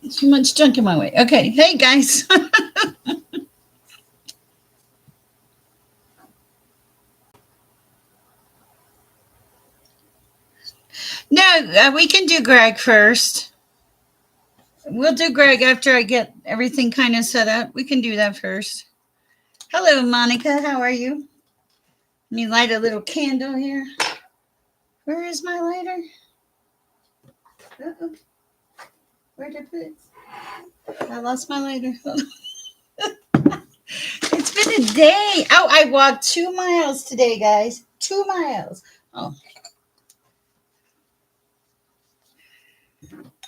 Too much junk in my way. Okay. Hey, guys. No, we can do Greg first. We'll do Greg after I get everything kind of set up. We can do that first. Hello, Monica. How are you? Let me light a little candle here. Where is my lighter? Uh-oh. Where did I put it? I lost my lighter. It's been a day. Oh, I walked 2 miles today, guys. 2 miles. Oh,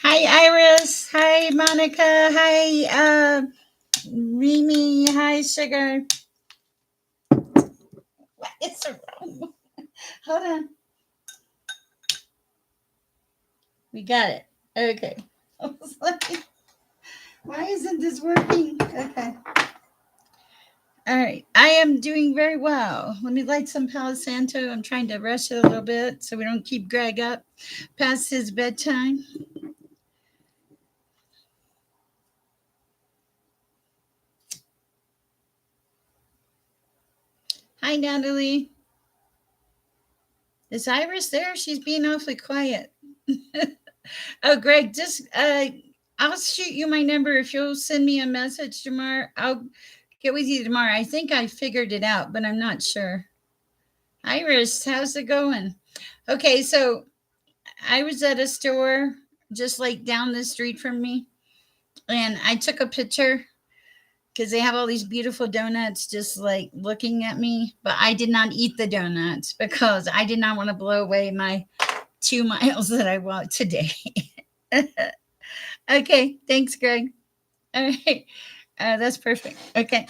hi, Iris. Hi, Monica. Hi, Mimi. Hi, Sugar. What is wrong? Hold on. We got it. Okay. I was like, why isn't this working? Okay. All right. I am doing very well. Let me light some Palo Santo. I'm trying to rush it a little bit so we don't keep Greg up past his bedtime. Hi, Natalie. Is Iris there? She's being awfully quiet. Oh, Greg, just I'll shoot you my number if you'll send me a message tomorrow. I'll get with you tomorrow. I think I figured it out, but I'm not sure. Iris, how's it going? Okay, so I was at a store just like down the street from me, and I took a picture because they have all these beautiful donuts just like looking at me, but I did not eat the donuts because I did not want to blow away my 2 miles that I walked today. Okay, thanks, Greg. All right, that's perfect. Okay.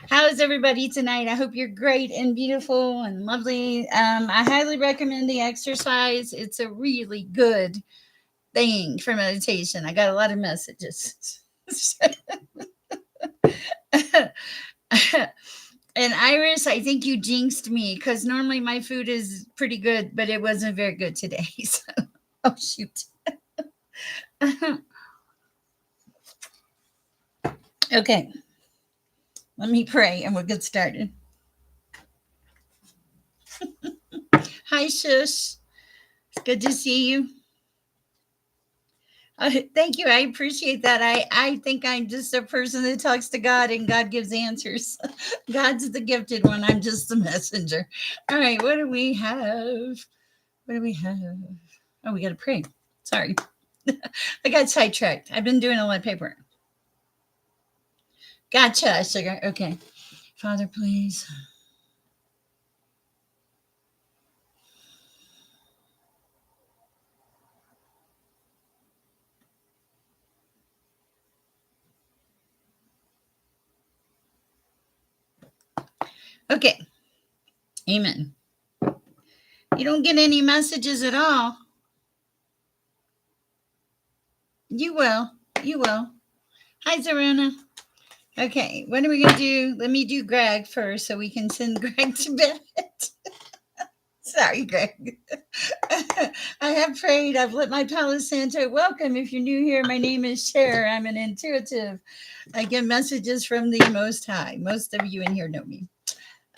How is everybody tonight? I hope you're great and beautiful and lovely. I highly recommend the exercise. It's a really good thing for meditation. I got a lot of messages. And Iris, I think you jinxed me because normally my food is pretty good, but it wasn't very good today. So, oh, shoot. Okay, let me pray and we'll get started. Hi, Shush. It's good to see you. Thank you. I appreciate that. I think I'm just a person that talks to God and God gives answers. God's the gifted one. I'm just the messenger. All right. What do we have? What do we have? Oh, we got to pray. Sorry. I got sidetracked. I've been doing a lot of paperwork. Gotcha, sugar. Okay. Father, please. Okay. Amen. You don't get any messages at all. You will. You will. Hi, Zaruna. Okay, what are we going to do? Let me do Greg first so we can send Greg to bed. Sorry, Greg. I have prayed. I've lit my Palo Santo. Welcome. If you're new here, my name is Cher. I'm an intuitive. I get messages from the Most High. Most of you in here know me.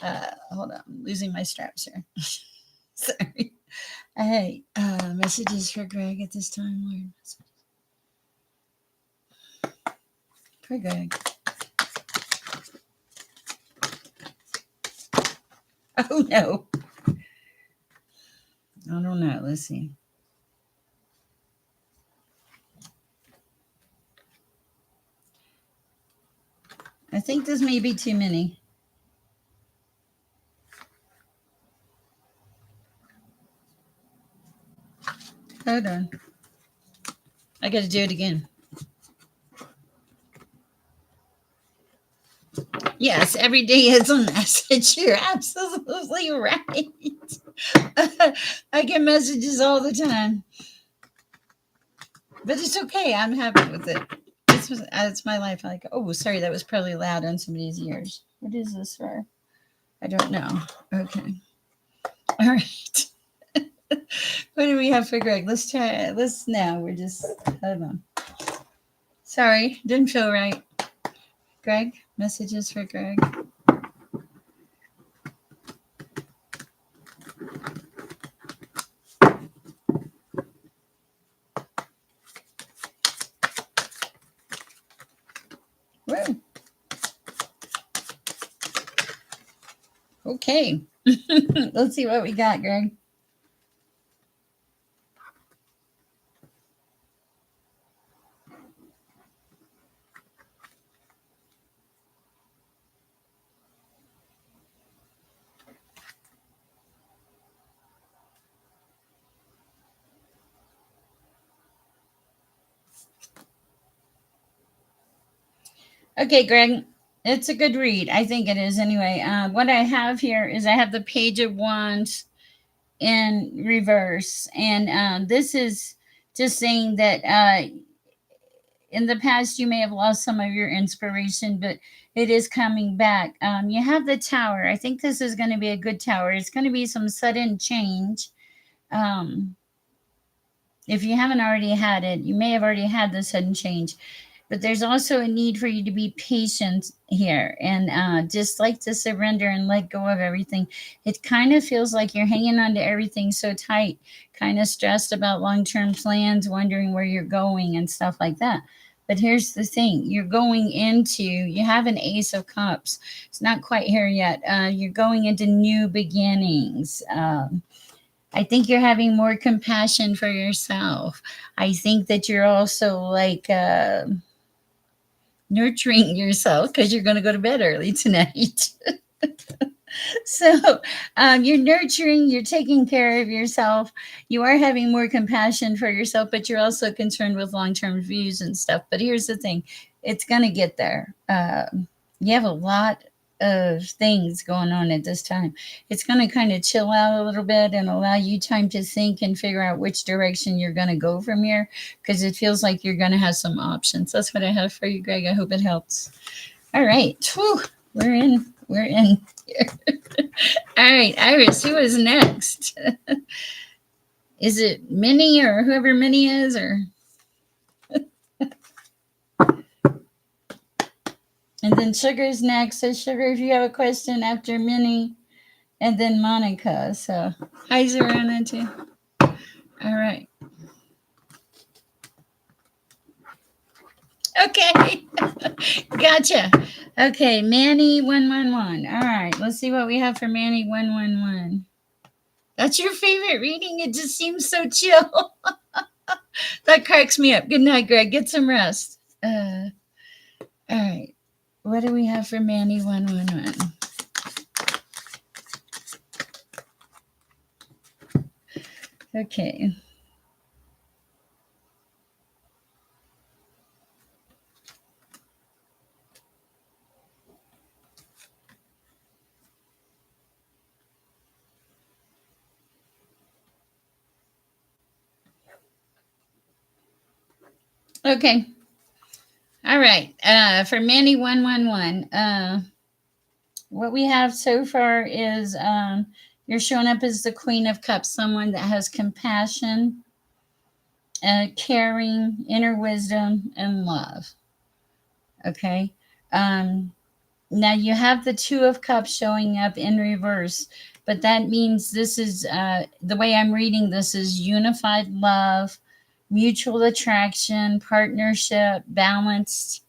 Hold on. I'm losing my straps here. Sorry. Hey, messages for Greg at this time, Lord. For Greg. Oh, no. I don't know. Let's see. I think this may be too many. Hold on. I got to do it again. Yes, every day is a message. You're absolutely right. I get messages all the time. But it's okay. I'm happy with it. It's my life. Like, oh, sorry, that was probably loud on somebody's ears. What is this for? I don't know. Okay. All right. What do we have for Greg? Let's try. Let's now. We're just hold on. Sorry, didn't feel right. Greg, messages for Greg. Woo. Okay. Let's see what we got, Greg. Okay, Greg. It's a good read. I think it is anyway. What I have here is I have the Page of Wands in reverse. And this is just saying that in the past you may have lost some of your inspiration, but it is coming back. You have the Tower. I think this is going to be a good Tower. It's going to be some sudden change. Um, if you haven't already had it, you may have already had the sudden change. But there's also a need for you to be patient here and just like to surrender and let go of everything. It kind of feels like you're hanging on to everything so tight, kind of stressed about long term plans, wondering where you're going and stuff like that. But here's the thing, you're going into, you have an Ace of Cups. It's not quite here yet. You're going into new beginnings. I think you're having more compassion for yourself. I think that you're also like, nurturing yourself because you're going to go to bed early tonight. So you're nurturing, you're taking care of yourself. You are having more compassion for yourself, but you're also concerned with long term views and stuff. But here's the thing, it's going to get there. You have a lot of things going on at this time. It's going to kind of chill out a little bit and allow you time to think and figure out which direction you're going to go from here, because it feels like you're going to have some options. That's what I have for you, Greg. I hope it helps. All right. Whew, we're in here. All right, Iris, who is next? Is it Minnie or whoever Minnie is, or? And then Sugar's next. So Sugar, if you have a question after Minnie, and then Monica. So hi, Zarana too. All right. Okay. Gotcha. Okay, Manny 111. All right, let's see what we have for Manny 111. That's your favorite reading? It just seems so chill. That cracks me up. Good night, Greg. Get some rest. All right. What do we have for Manny 111? Okay. Okay. All right. For Manny 111, what we have so far is you're showing up as the Queen of Cups, someone that has compassion, caring, inner wisdom, and love. Okay. Um, Now you have the Two of Cups showing up in reverse, but that means this is the way I'm reading this is unified love, mutual attraction, partnership, balanced,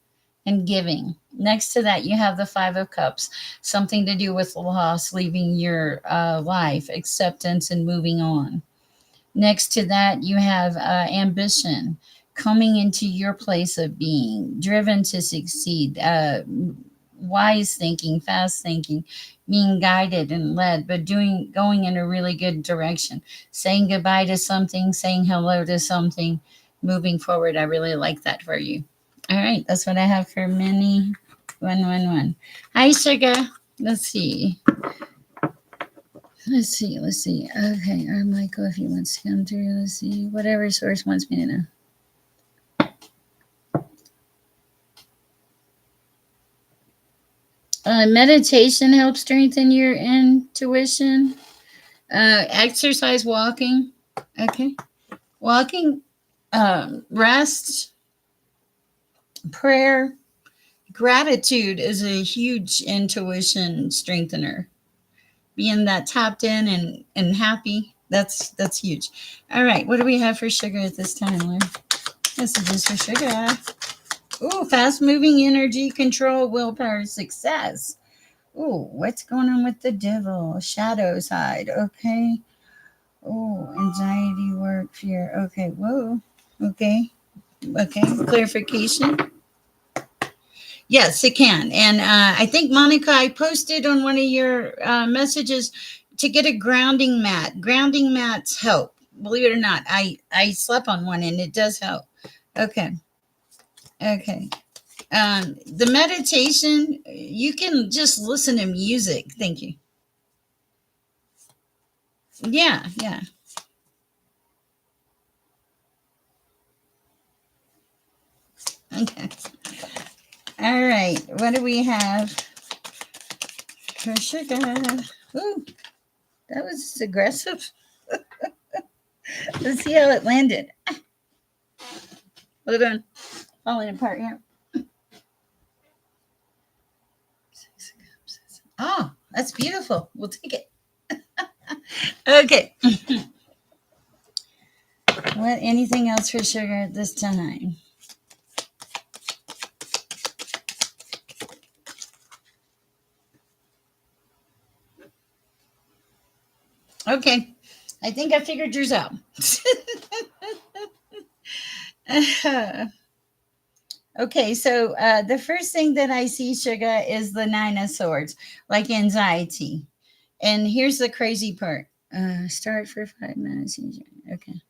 and giving. Next to that, you have the Five of Cups, something to do with loss, leaving your life, acceptance, and moving on. Next to that, you have ambition, coming into your place of being, driven to succeed, wise thinking, fast thinking, being guided and led, but going in a really good direction, saying goodbye to something, saying hello to something, moving forward. I really like that for you. All right, that's what I have for Minnie 111. Hi, Sugar. Let's see. Let's see. Let's see. Okay, our Michael, if he wants to come through, let's see. Whatever source wants me to know. Meditation helps strengthen your intuition. Exercise, walking. Okay. Walking, rest, Prayer, gratitude is a huge intuition strengthener. Being that tapped in and happy, that's huge. All right, what do we have for sugar at this time, Lauren? Messages for sugar. Ooh, fast moving energy, control, willpower, success. Ooh, what's going on with the devil? Shadow side. Okay. Oh, anxiety, work, fear. Okay. Whoa. Okay. Okay. Clarification. Yes, it can. And I think, Monica, I posted on one of your messages to get a grounding mat. Grounding mats help. Believe it or not, I slept on one and it does help. Okay. Okay. The meditation, you can just listen to music. Thank you. Yeah, yeah. Okay. All right. What do we have for sugar? Ooh, that was aggressive. Let's see how it landed. Hold on. Falling apart here. Oh, that's beautiful. We'll take it. Okay. What? Anything else for sugar at this time? Okay. I think I figured yours out. Okay, so the first thing that I see, sugar, is the Nine of Swords, like anxiety. And here's the crazy part. Start for 5 minutes. Okay.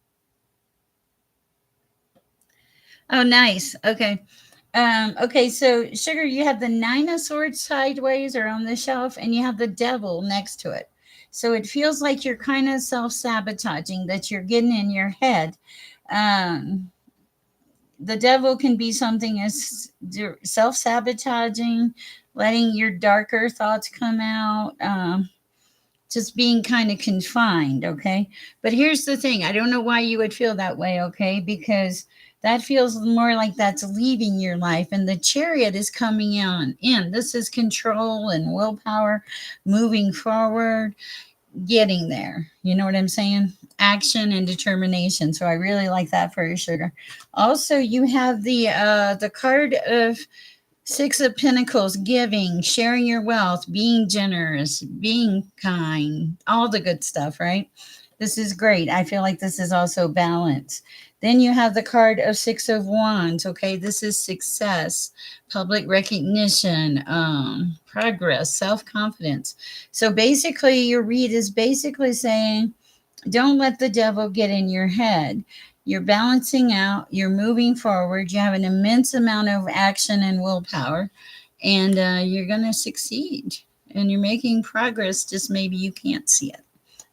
Oh, nice. Okay. Okay, so sugar, you have the Nine of Swords sideways or on the shelf, and you have the devil next to it. So it feels like you're kind of self sabotaging, that you're getting in your head. Um, the devil can be something as self sabotaging, letting your darker thoughts come out. Just being kind of confined, okay? But here's the thing, I don't know why you would feel that way, okay? Because that feels more like that's leaving your life, and the chariot is coming on in. This is control and willpower, moving forward, getting there. You know what I'm saying? Action and determination. So I really like that for your sugar. Also, you have the card of Six of Pentacles, giving, sharing your wealth, being generous, being kind, all the good stuff, right? This is great. I feel like this is also balance. Then you have the card of Six of Wands. Okay, this is success, public recognition, progress, self confidence. So basically, your read is basically saying, don't let the devil get in your head. You're balancing out, you're moving forward, you have an immense amount of action and willpower, and you're going to succeed. And you're making progress, just maybe you can't see it.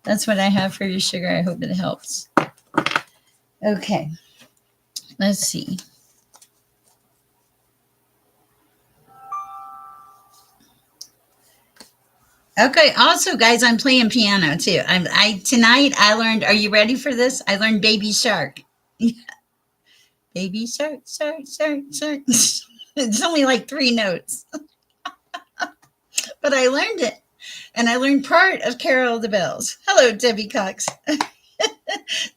That's what I have for you, sugar. I hope it helps. Okay, let's see. Okay. Also, guys, I'm playing piano too. I tonight I learned. Are you ready for this? I learned Baby Shark. Baby shark, shark, shark, shark. It's only like 3 notes, but I learned it. And I learned part of Carol of the Bells. Hello, Debbie Cox.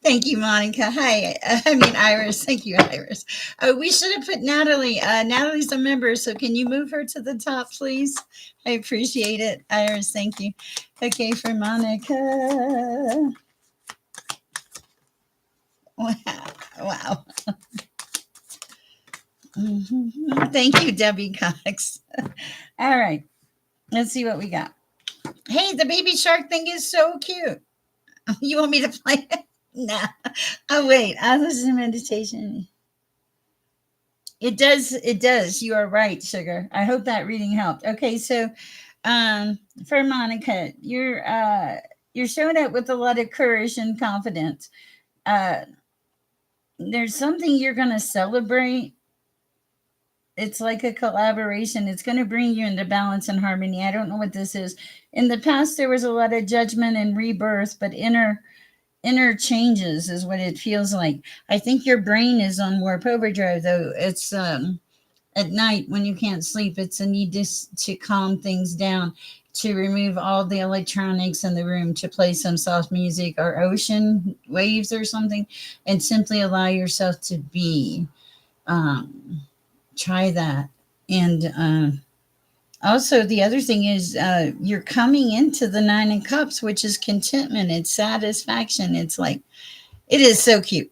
Thank you, Monica. Hi. I mean, Iris. Thank you, Iris. We should have put Natalie. Natalie's a member, so can you move her to the top, please? I appreciate it. Iris, thank you. Okay, for Monica. Wow. Wow. Thank you, Debbie Cox. All right. Let's see what we got. Hey, the baby shark thing is so cute. You want me to play it? Nah. Oh, wait. I listen to meditation. It does. It does. You are right, sugar. I hope that reading helped. Okay, so for Monica, you're showing up with a lot of courage and confidence. Uh, there's something you're gonna celebrate. It's like a collaboration. It's going to bring you into balance and harmony. I don't know what this is. In the past, there was a lot of judgment and rebirth, but inner changes is what it feels like. I think your brain is on warp overdrive, though. It's at night when you can't sleep. It's a need to calm things down, to remove all the electronics in the room, to play some soft music or ocean waves or something, and simply allow yourself to be. Um, Try that. And also, the other thing is you're coming into the Nine of Cups, which is contentment. It's satisfaction. It's like it is so cute.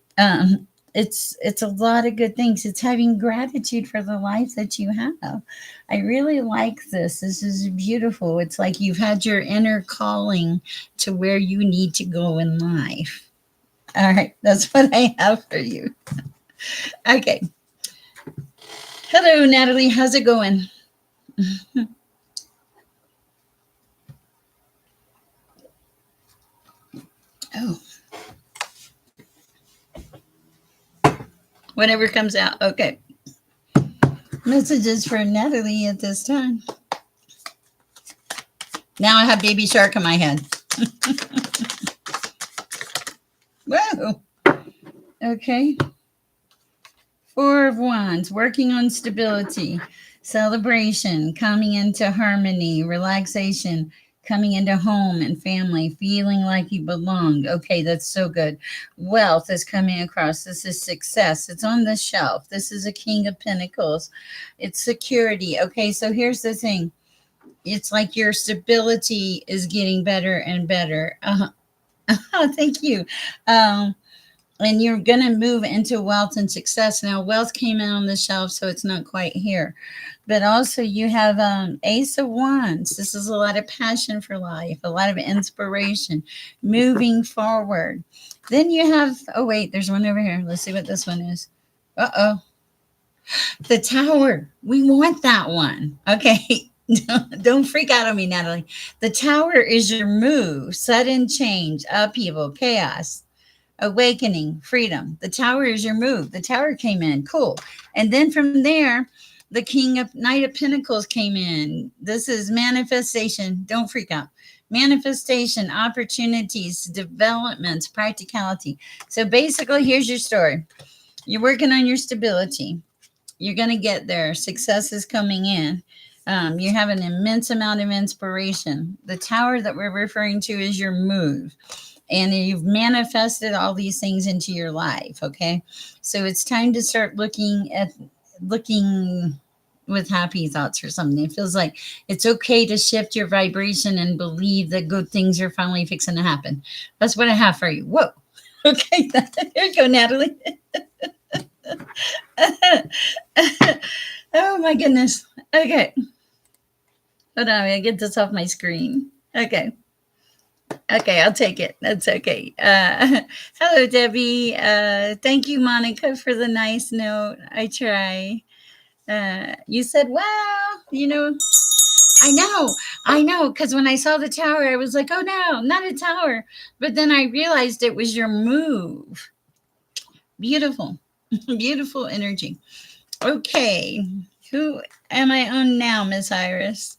It's a lot of good things. It's having gratitude for the life that you have. I really like this. This is beautiful. It's like you've had your inner calling to where you need to go in life. All right, that's what I have for you. Okay. Hello, Natalie. How's it going? Oh, whatever comes out. Okay. Messages for Natalie at this time. Now I have Baby Shark in my head. Whoa. Okay. Four of Wands, working on stability, celebration, coming into harmony, relaxation, coming into home and family, feeling like you belong. Okay, that's so good. Wealth is coming across. This is success. It's on the shelf. This is a King of Pentacles. It's security. Okay, so here's the thing. It's like your stability is getting better and better. Oh, thank you. Um, and you're going to move into wealth and success. Now, wealth came in on the shelf, so it's not quite here. But also, you have Ace of Wands. This is a lot of passion for life, a lot of inspiration, moving forward. Then you have, oh, wait, there's one over here. Let's see what this one is. Uh-oh. The Tower. We want that one. Okay. Don't freak out on me, Natalie. The Tower is your move, sudden change, upheaval, chaos, awakening, freedom. The Tower is your move. The Tower came in. Cool. And then from there, the King of Knight of Pentacles came in. This is manifestation. Don't freak out. Manifestation, opportunities, developments, practicality. So basically, here's your story. You're working on your stability. You're going to get there. Success is coming in. You have an immense amount of inspiration. The Tower that we're referring to is your move, and you've manifested all these things into your life. Okay, so it's time to start looking with happy thoughts or something. It feels like it's okay to shift your vibration and believe that good things are finally fixing to happen. That's what I have for you. Whoa. Okay, there you go, Natalie. Oh my goodness. Okay. Hold on, I get this off my screen. Okay. Okay, I'll take it. That's okay. Hello, Debbie. Thank you, Monica, for the nice note. I try. You said, wow, I know, because when I saw the tower, I was like, oh no, not a tower. But then I realized it was your move. Beautiful, beautiful energy. Okay, who am I on now, Miss Iris?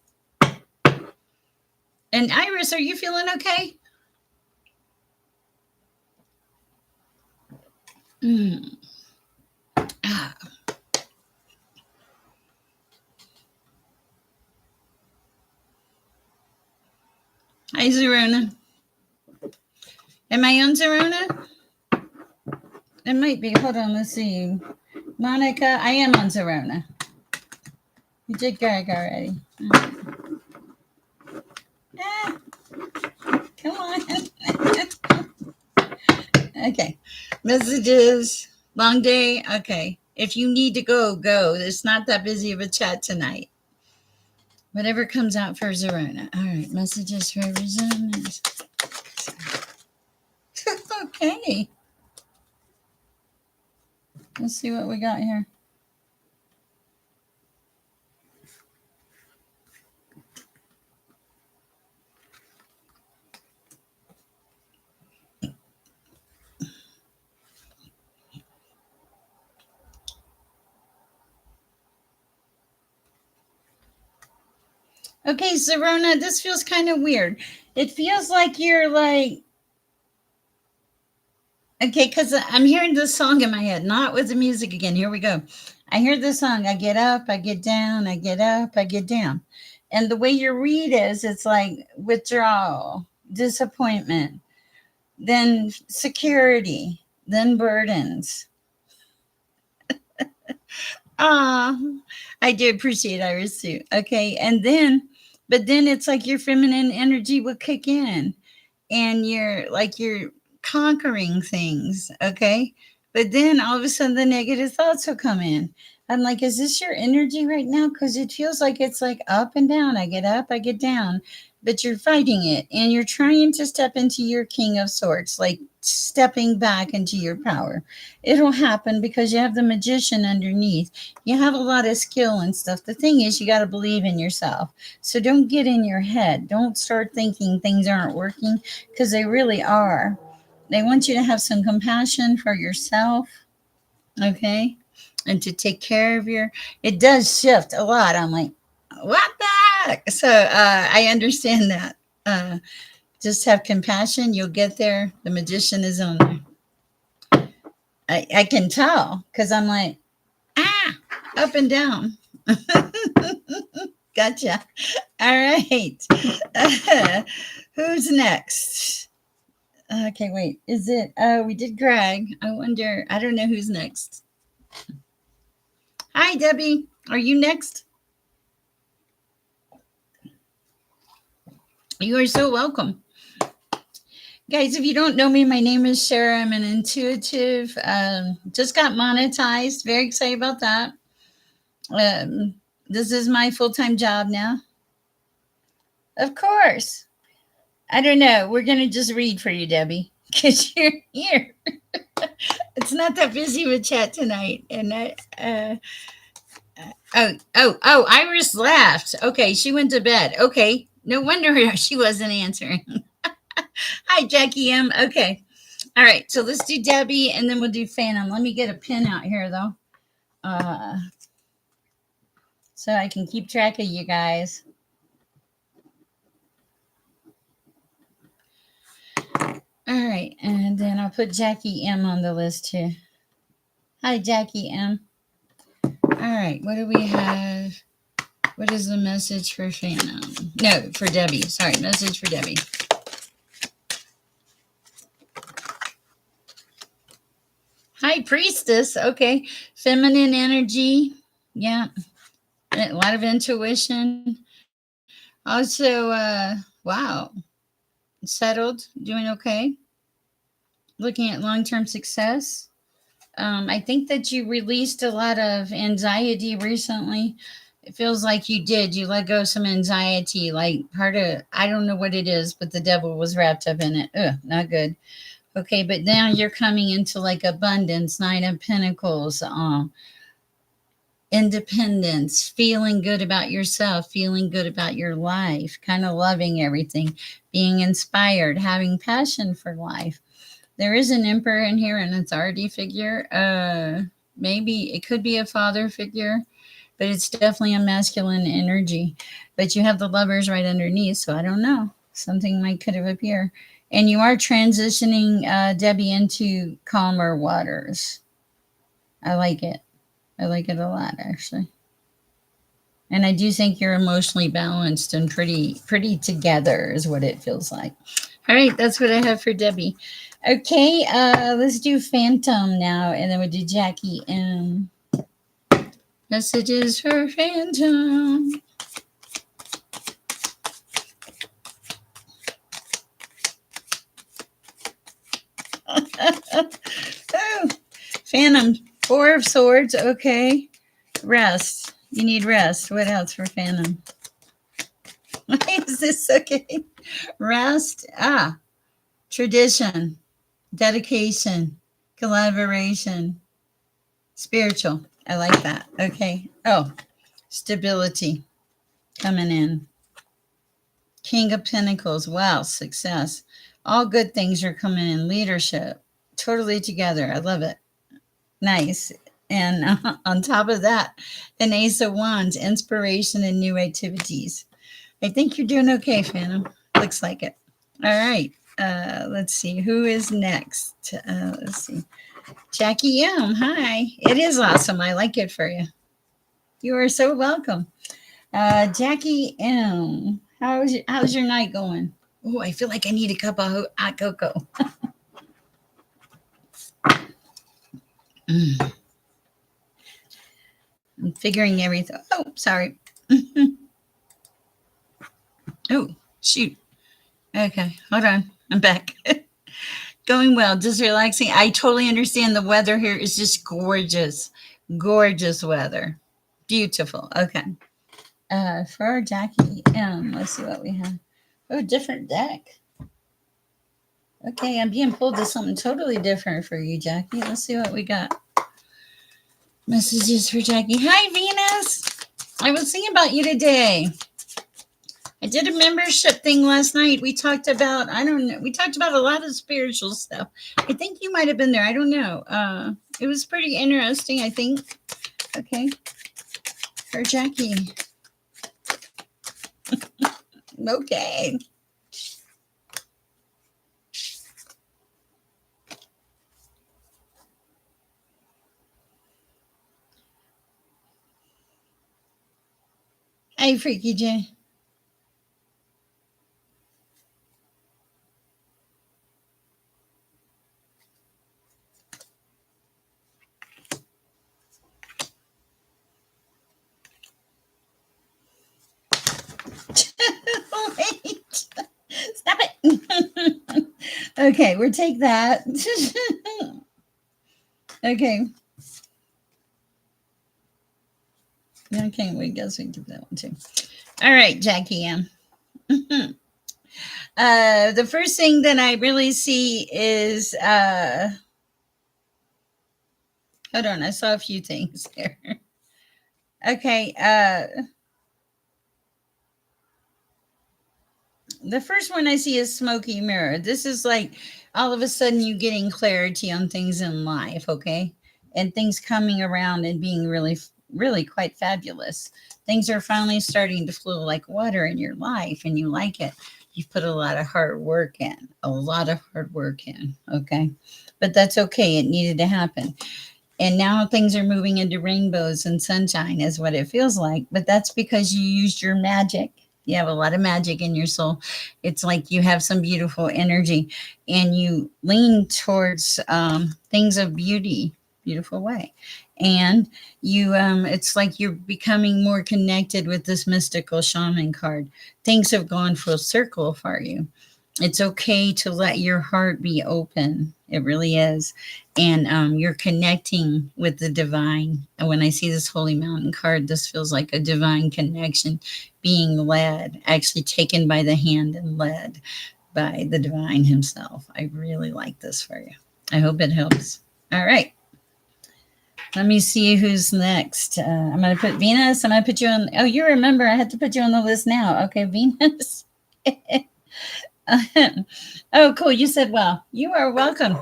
And Iris, are you feeling okay? Mm. Ah. Hi, Zerona. Am I on Zerona? It might be. Hold on, let's see. Monica, I am on Zerona. You did Greg already. Ah, come on. Okay. Messages. Long day. Okay. If you need to go, go. It's not that busy of a chat tonight. Whatever comes out for Zerona. All right. Messages for Arizona. Okay. Let's see what we got here. Okay, Zerona, this feels kind of weird. It feels like you're like, okay, because I'm hearing this song in my head, not with the music again. Here we go. I hear the song, I get up, I get down, I get up, I get down. And the way you read is, it's like withdrawal, disappointment, then security, then burdens. Ah, I do appreciate Iris too. Okay. And then, but then it's like your feminine energy will kick in, and you're conquering things, okay? But then all of a sudden the negative thoughts will come in. I'm like, is this your energy right now? Because it feels like it's like up and down. I get up, I get down, but you're fighting it, and you're trying to step into your king of swords, like stepping back into your power. It'll happen because you have the magician underneath. You have a lot of skill and stuff. The thing is, you got to believe in yourself. So don't get in your head. Don't start thinking things aren't working, because they really are. They want you to have some compassion for yourself, okay? And to take care of your, it does shift a lot. I'm like, what the heck? So I understand that. Just have compassion. You'll get there. The magician is on there. I can tell because I'm like, ah, up and down. Gotcha. All right. Who's next? Okay, wait. Is it? We did Greg. I wonder. I don't know who's next. Hi, Debbie. Are you next? You are so welcome. Guys, if you don't know me, my name is Sher. I'm an intuitive. Just got monetized. Very excited about that. This is my full time job now. Of course. I don't know. We're going to just read for you, Debbie, because you're here. It's not that busy with chat tonight. And Iris laughed. Okay, she went to bed. Okay, no wonder she wasn't answering. Hi, Jackie M. Okay. All right, so let's do Debbie, and then we'll do Phantom. Let me get a pin out here, though, so I can keep track of you guys. All right, and then I'll put Jackie M on the list too. Hi, Jackie M. All right, what do we have? What is the message for Phantom? No, for Debbie. Sorry, message for Debbie. Hi, Priestess. Okay, feminine energy. Yeah, a lot of intuition. Also, wow, settled, doing okay. Looking at long-term success. I think that you released a lot of anxiety recently. It feels like you did. You let go of some anxiety, like part of, I don't know what it is, but the devil was wrapped up in it. Ugh, not good. Okay, but now you're coming into like abundance, Nine of Pentacles, independence, feeling good about yourself, feeling good about your life, kind of loving everything, being inspired, having passion for life. There is an emperor in here, an authority figure. Maybe it could be a father figure, but it's definitely a masculine energy. But you have the lovers right underneath, so I don't know. Something might could have appeared. And you are transitioning, Debbie, into calmer waters. I like it. I like it a lot, actually. And I do think you're emotionally balanced and pretty together is what it feels like. All right, that's what I have for Debbie. Okay, let's do Phantom now, and then we'll do Jackie M. Messages for Phantom. Oh, Phantom, Four of Swords. Okay, rest. You need rest. What else for Phantom? Is this okay? Rest. Tradition, dedication, collaboration, spiritual. I like that. Okay. Oh, stability coming in. King of Pentacles. Wow, success. All good things are coming in. Leadership. Totally together. I love it. Nice. And on top of that, an Ace of Wands, inspiration and new activities. I think you're doing okay, Phantom. Looks like it. All right. Let's see. Who is next? Let's see. Jackie M. Hi. It is awesome. I like it for you. You are so welcome. Jackie M. How's your night going? Oh, I feel like I need a cup of hot cocoa. I'm figuring everything. Oh, sorry. Oh, shoot. Okay, hold on. I'm back. Going well, just relaxing. I totally understand the weather here is just gorgeous. Gorgeous weather. Beautiful. Okay. For Jackie M, let's see what we have. Oh, different deck. Okay, I'm being pulled to something totally different for you, Jackie. Let's see what we got. Messages for Jackie. Hi, Venus. I was thinking about you today. I did a membership thing last night. We talked about, I don't know, we talked about a lot of spiritual stuff. I think you might have been there. I don't know. It was pretty interesting, I think. Okay. For Jackie. Okay. Hey, Freaky J. Wait. Stop it. Okay, we'll take that. Okay. Okay, we guess we can do that one too. All right, Jackie M. The first thing that I really see is hold on, I saw a few things here. Okay, the first one I see is smoky mirror. This is like all of a sudden you getting clarity on things in life, okay? And things coming around and being really, really quite fabulous. Things are finally starting to flow like water in your life and you like it. You've put a lot of hard work in, okay? But that's okay. It needed to happen. And now things are moving into rainbows and sunshine is what it feels like. But that's because you used your magic. You have a lot of magic in your soul. It's like you have some beautiful energy and you lean towards things of beauty, beautiful way. And you, it's like you're becoming more connected with this mystical shaman card. Things have gone full circle for you. It's okay to let your heart be open. It really is. And you're connecting with the divine. And when I see this Holy Mountain card, this feels like a divine connection, being led, actually taken by the hand and led by the divine himself. I really like this for you. I hope it helps. All right. Let me see who's next. I'm going to put Venus. I'm going to put you on. Oh, you remember I had to put you on the list now. Okay, Venus. Oh, cool. You said well. You are welcome.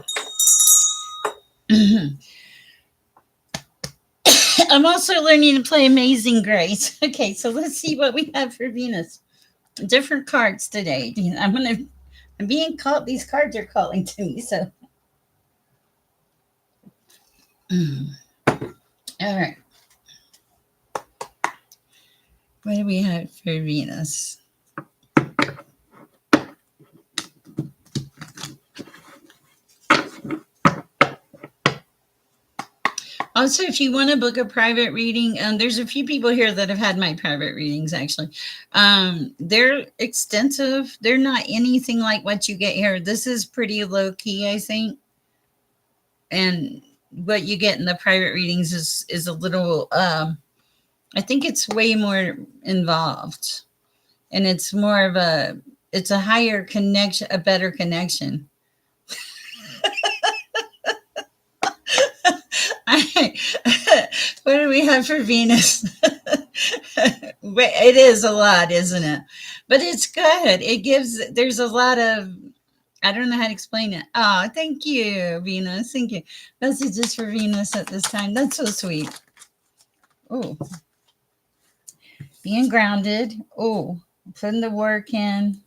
I'm also learning to play Amazing Grace. Okay, so let's see what we have for Venus. Different cards today. I'm being called, these cards are calling to me, so. All right. What do we have for Venus? Also, if you want to book a private reading, there's a few people here that have had my private readings, actually. They're extensive. They're not anything like what you get here. This is pretty low key, I think. And what you get in the private readings is a little, I think it's way more involved. And it's more of it's a higher connection, a better connection. What do we have for Venus? It is a lot, isn't it? But it's good. It gives, there's a lot of, I don't know how to explain it. Oh, thank you, Venus. Thank you. Messages for Venus at this time. That's so sweet. Oh, being grounded. Oh, putting the work in.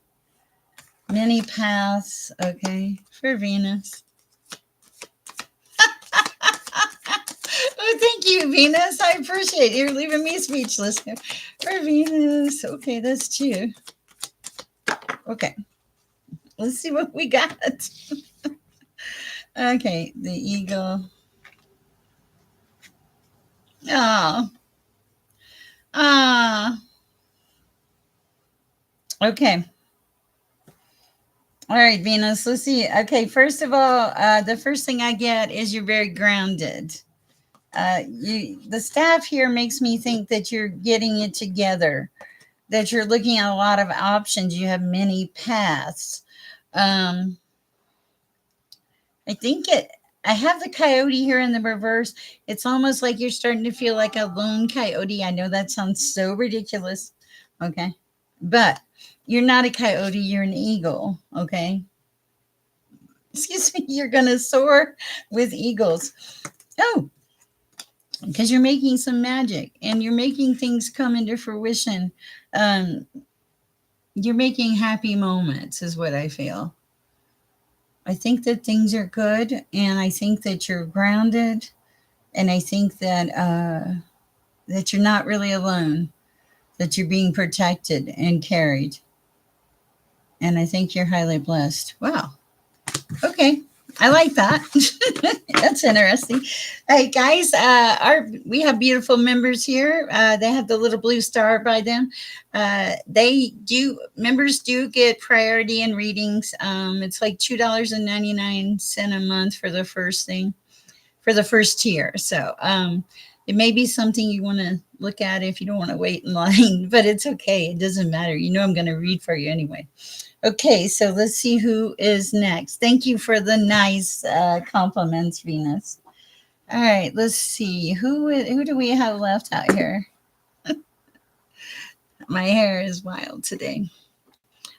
Many paths. Okay, for Venus. Venus. I appreciate you. You're leaving me speechless. For Venus. Okay, that's two. Okay, let's see what we got. Okay, the eagle. Oh, ah. Okay. All right, Venus. Let's see. Okay, first of all, the first thing I get is you're very grounded. The staff here makes me think that you're getting it together, that you're looking at a lot of options. You have many paths. Um, I think it. I have the coyote here in the reverse. It's almost like you're starting to feel like a lone coyote. I know that sounds so ridiculous. Okay, but you're not a coyote. You're an eagle. Okay. Excuse me. You're gonna soar with eagles. Oh, because you're making some magic and you're making things come into fruition. Um, you're making happy moments, is what I feel. I think that things are good, and I think that you're grounded, and I think that you're not really alone, that you're being protected and carried, and I think you're highly blessed. Wow. Okay. I like that. That's interesting. Hey guys, we have beautiful members here. They have the little blue star by them. They do Members do get priority in readings. It's like $2.99 a month for the first thing, for the first tier. So it may be something you want to look at if you don't want to wait in line, but it's okay. It doesn't matter. You know I'm going to read for you anyway. Okay, so let's see who is next. Thank you for the nice compliments, Venus. All right, let's see who do we have left out here. My hair is wild today.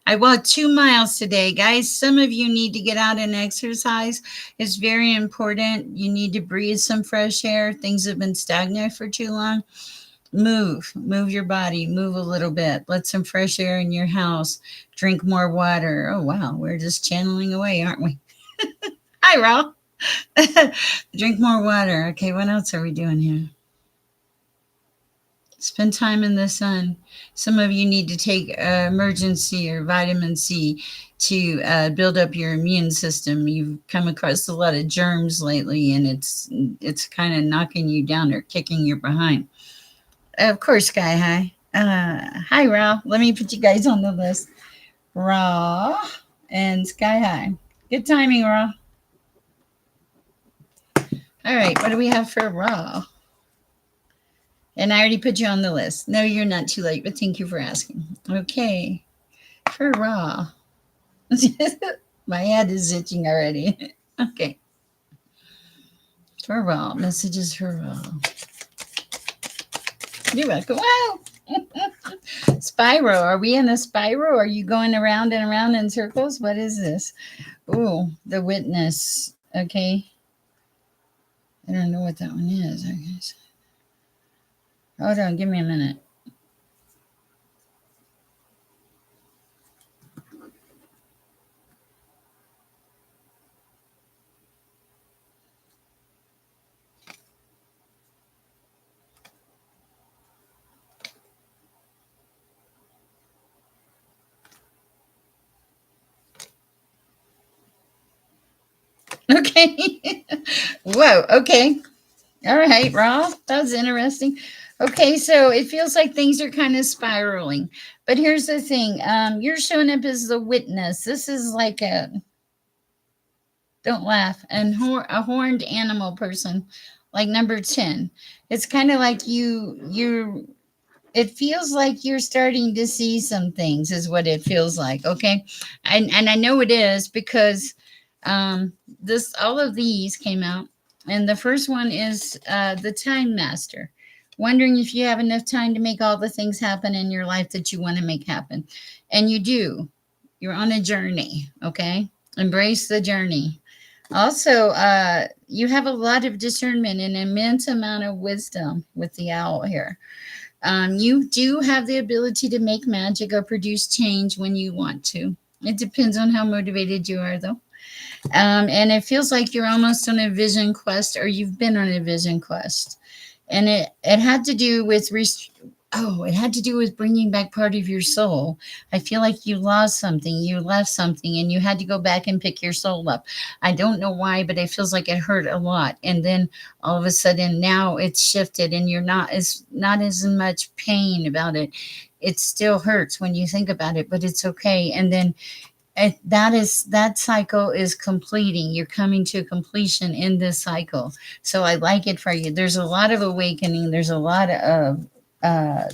I walked 2 miles today, guys. Some of you need to get out and exercise. It's very important. You need to breathe some fresh air. Things have been stagnant for too long. Move your body, move a little bit, let some fresh air in your house, drink more water. Oh wow, we're just channeling away, aren't we? Hi, Raul. Drink more water. Okay, what else are we doing here? Spend time in the sun. Some of you need to take emergency or vitamin C to build up your immune system. You've come across a lot of germs lately, and it's kind of knocking you down or kicking your behind. Of course, Sky High. Hi, Raw. Let me put you guys on the list. Raw and Sky High. Good timing, Raw. All right, what do we have for Raw? And I already put you on the list. No, you're not too late, but thank you for asking. Okay, for Raw. My head is itching already. Okay. For Raw. Messages for Raw. You're welcome. Wow. Spiral. Are we in a spiral? Are you going around and around in circles? What is this? Oh, the witness. Okay. I don't know what that one is, I guess. Hold on, give me a minute. Okay. Whoa. Okay. All right, Rob. That was interesting. Okay, so it feels like things are kind of spiraling. But here's the thing. You're showing up as the witness. This is like a don't laugh, and a horned animal person, like number 10. It's kind of like you're it feels like you're starting to see some things is what it feels like. Okay. And I know it is because this all of these came out, and the first one is the time master, wondering if you have enough time to make all the things happen in your life that you want to make happen. And you do. You're on a journey. Okay. Embrace the journey. Also, you have a lot of discernment and immense amount of wisdom with the owl here. You do have the ability to make magic or produce change when you want to. It depends on how motivated you are, though. And it feels like you're almost on a vision quest, or you've been on a vision quest. and it had to do with it had to do with bringing back part of your soul. I feel like you lost something, you left something, and you had to go back and pick your soul up. I don't know why, but it feels like it hurt a lot. And then all of a sudden now it's shifted, and you're not as much pain about it. It still hurts when you think about it, but it's okay. And then that cycle is completing. You're coming to completion in this cycle. So I like it for you. There's a lot of awakening. There's a lot of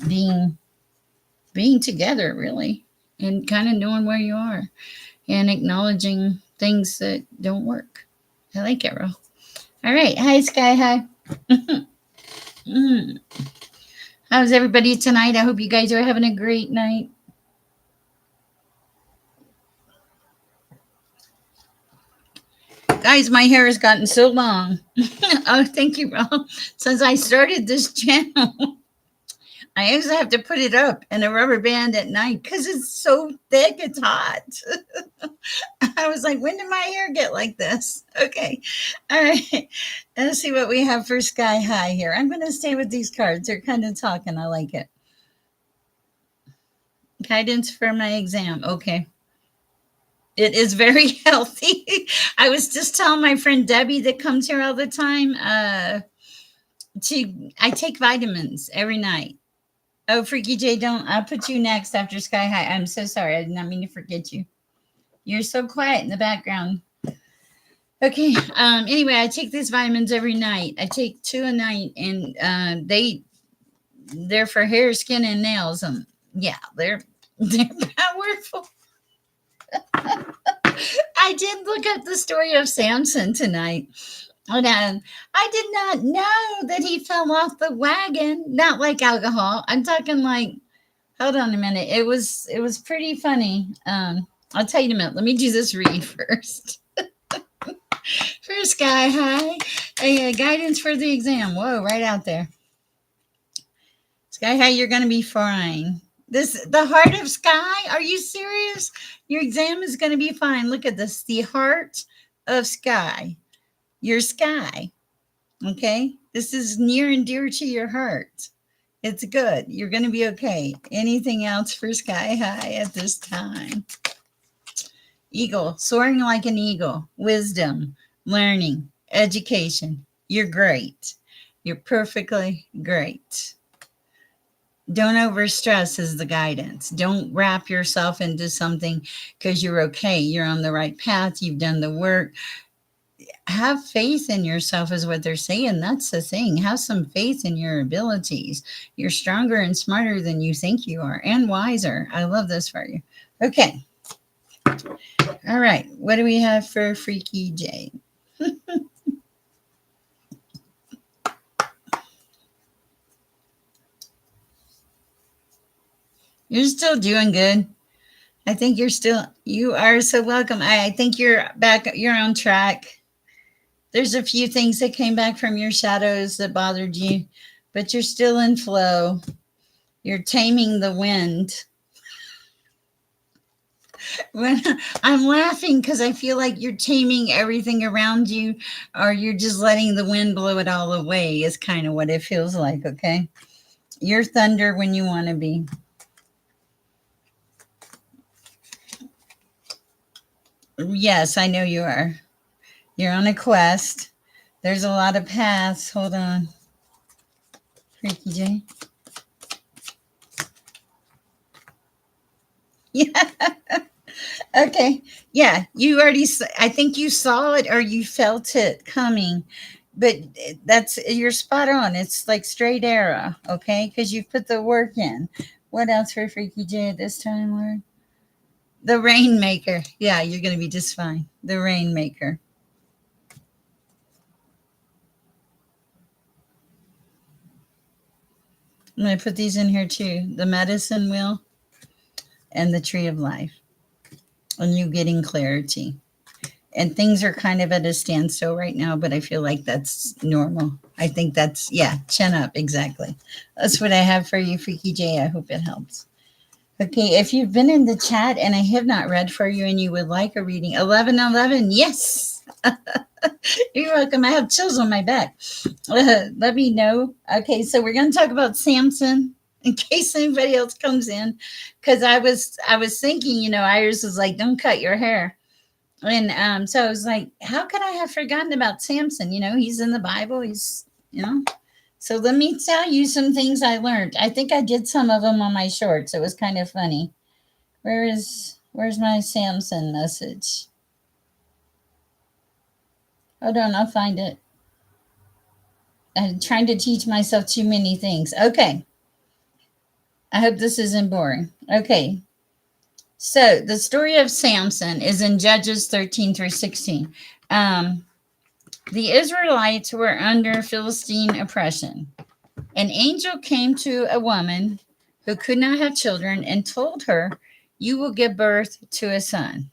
being together, really, and kind of knowing where you are and acknowledging things that don't work. I like it, Ro. All right. Hi, Sky High. Mm. How's everybody tonight? I hope you guys are having a great night. Guys, my hair has gotten so long. Oh, thank you, Ro. Since I started this channel, I actually have to put it up in a rubber band at night because it's so thick, it's hot. I was like, when did my hair get like this? Okay. All right. Let's see what we have for Sky High here. I'm going to stay with these cards. They're kind of talking. I like it. Guidance for my exam. Okay. It is very healthy. I was just telling my friend Debbie that comes here all the time. I take vitamins every night. Oh, Freaky J, don't. I'll put you next after Sky High. I'm so sorry. I did not mean to forget you. You're so quiet in the background. Okay. Anyway, I take these vitamins every night. I take 2 a night, and they're for hair, skin, and nails. Yeah, they're powerful. I did look up the story of Samson tonight. And I did not know that he fell off the wagon. Not like alcohol. I'm talking like, hold on a minute. It was pretty funny. I'll tell you in a minute. Let me do this read first. For Sky High, a guidance for the exam. Whoa, right out there. Sky High, you're going to be fine. The heart of Sky. Are you serious? Your exam is going to be fine. Look at this. The heart of Sky. Your Sky. Okay? This is near and dear to your heart. It's good. You're going to be okay. Anything else for Sky High at this time? Eagle, soaring like an eagle. Wisdom, learning, education. You're great. You're perfectly great. Don't overstress is the guidance. Don't wrap yourself into something because you're okay. You're on the right path. You've done the work. Have faith in yourself is what they're saying. That's the thing. Have some faith in your abilities. You're stronger and smarter than you think you are, and wiser. I love this for you. Okay. All right. What do we have for Freaky J? You're still doing good. I think you are so welcome. I think you're back, you're on track. There's a few things that came back from your shadows that bothered you, but you're still in flow. You're taming the wind. When I'm laughing because I feel like you're taming everything around you, or you're just letting the wind blow it all away, is kind of what it feels like, okay? You're thunder when you want to be. Yes, I know you are. You're on a quest. There's a lot of paths. Hold on. Freaky J. Yeah. Okay. Yeah. You already, I think you saw it or you felt it coming, but you're spot on. It's like straight arrow. Okay. Because you've put the work in. What else for Freaky J at this time, Lord? The Rainmaker. Yeah. You're going to be just fine. The Rainmaker. I'm going to put these in here too. The Medicine Wheel and the Tree of Life. And you getting clarity. And things are kind of at a standstill right now, but I feel like that's normal. I think that's, yeah, chin up. Exactly. That's what I have for you, Freaky J. I hope it helps. Okay. If you've been in the chat and I have not read for you and you would like a reading, 1111, yes. You're welcome. I have chills on my back. Let me know. Okay, so we're going to talk about Samson in case anybody else comes in, because I was thinking, Iris was like, "Don't cut your hair," and so I was like, "How could I have forgotten about Samson? He's in the Bible. He's. So let me tell you some things I learned. I think I did some of them on my shorts. It was kind of funny. Where's my Samson message? Hold on, I'll find it. I'm trying to teach myself too many things. Okay. I hope this isn't boring. Okay. So the story of Samson is in Judges 13 through 16. Um, the Israelites were under Philistine oppression. An angel came to a woman who could not have children and told her, "You will give birth to a son.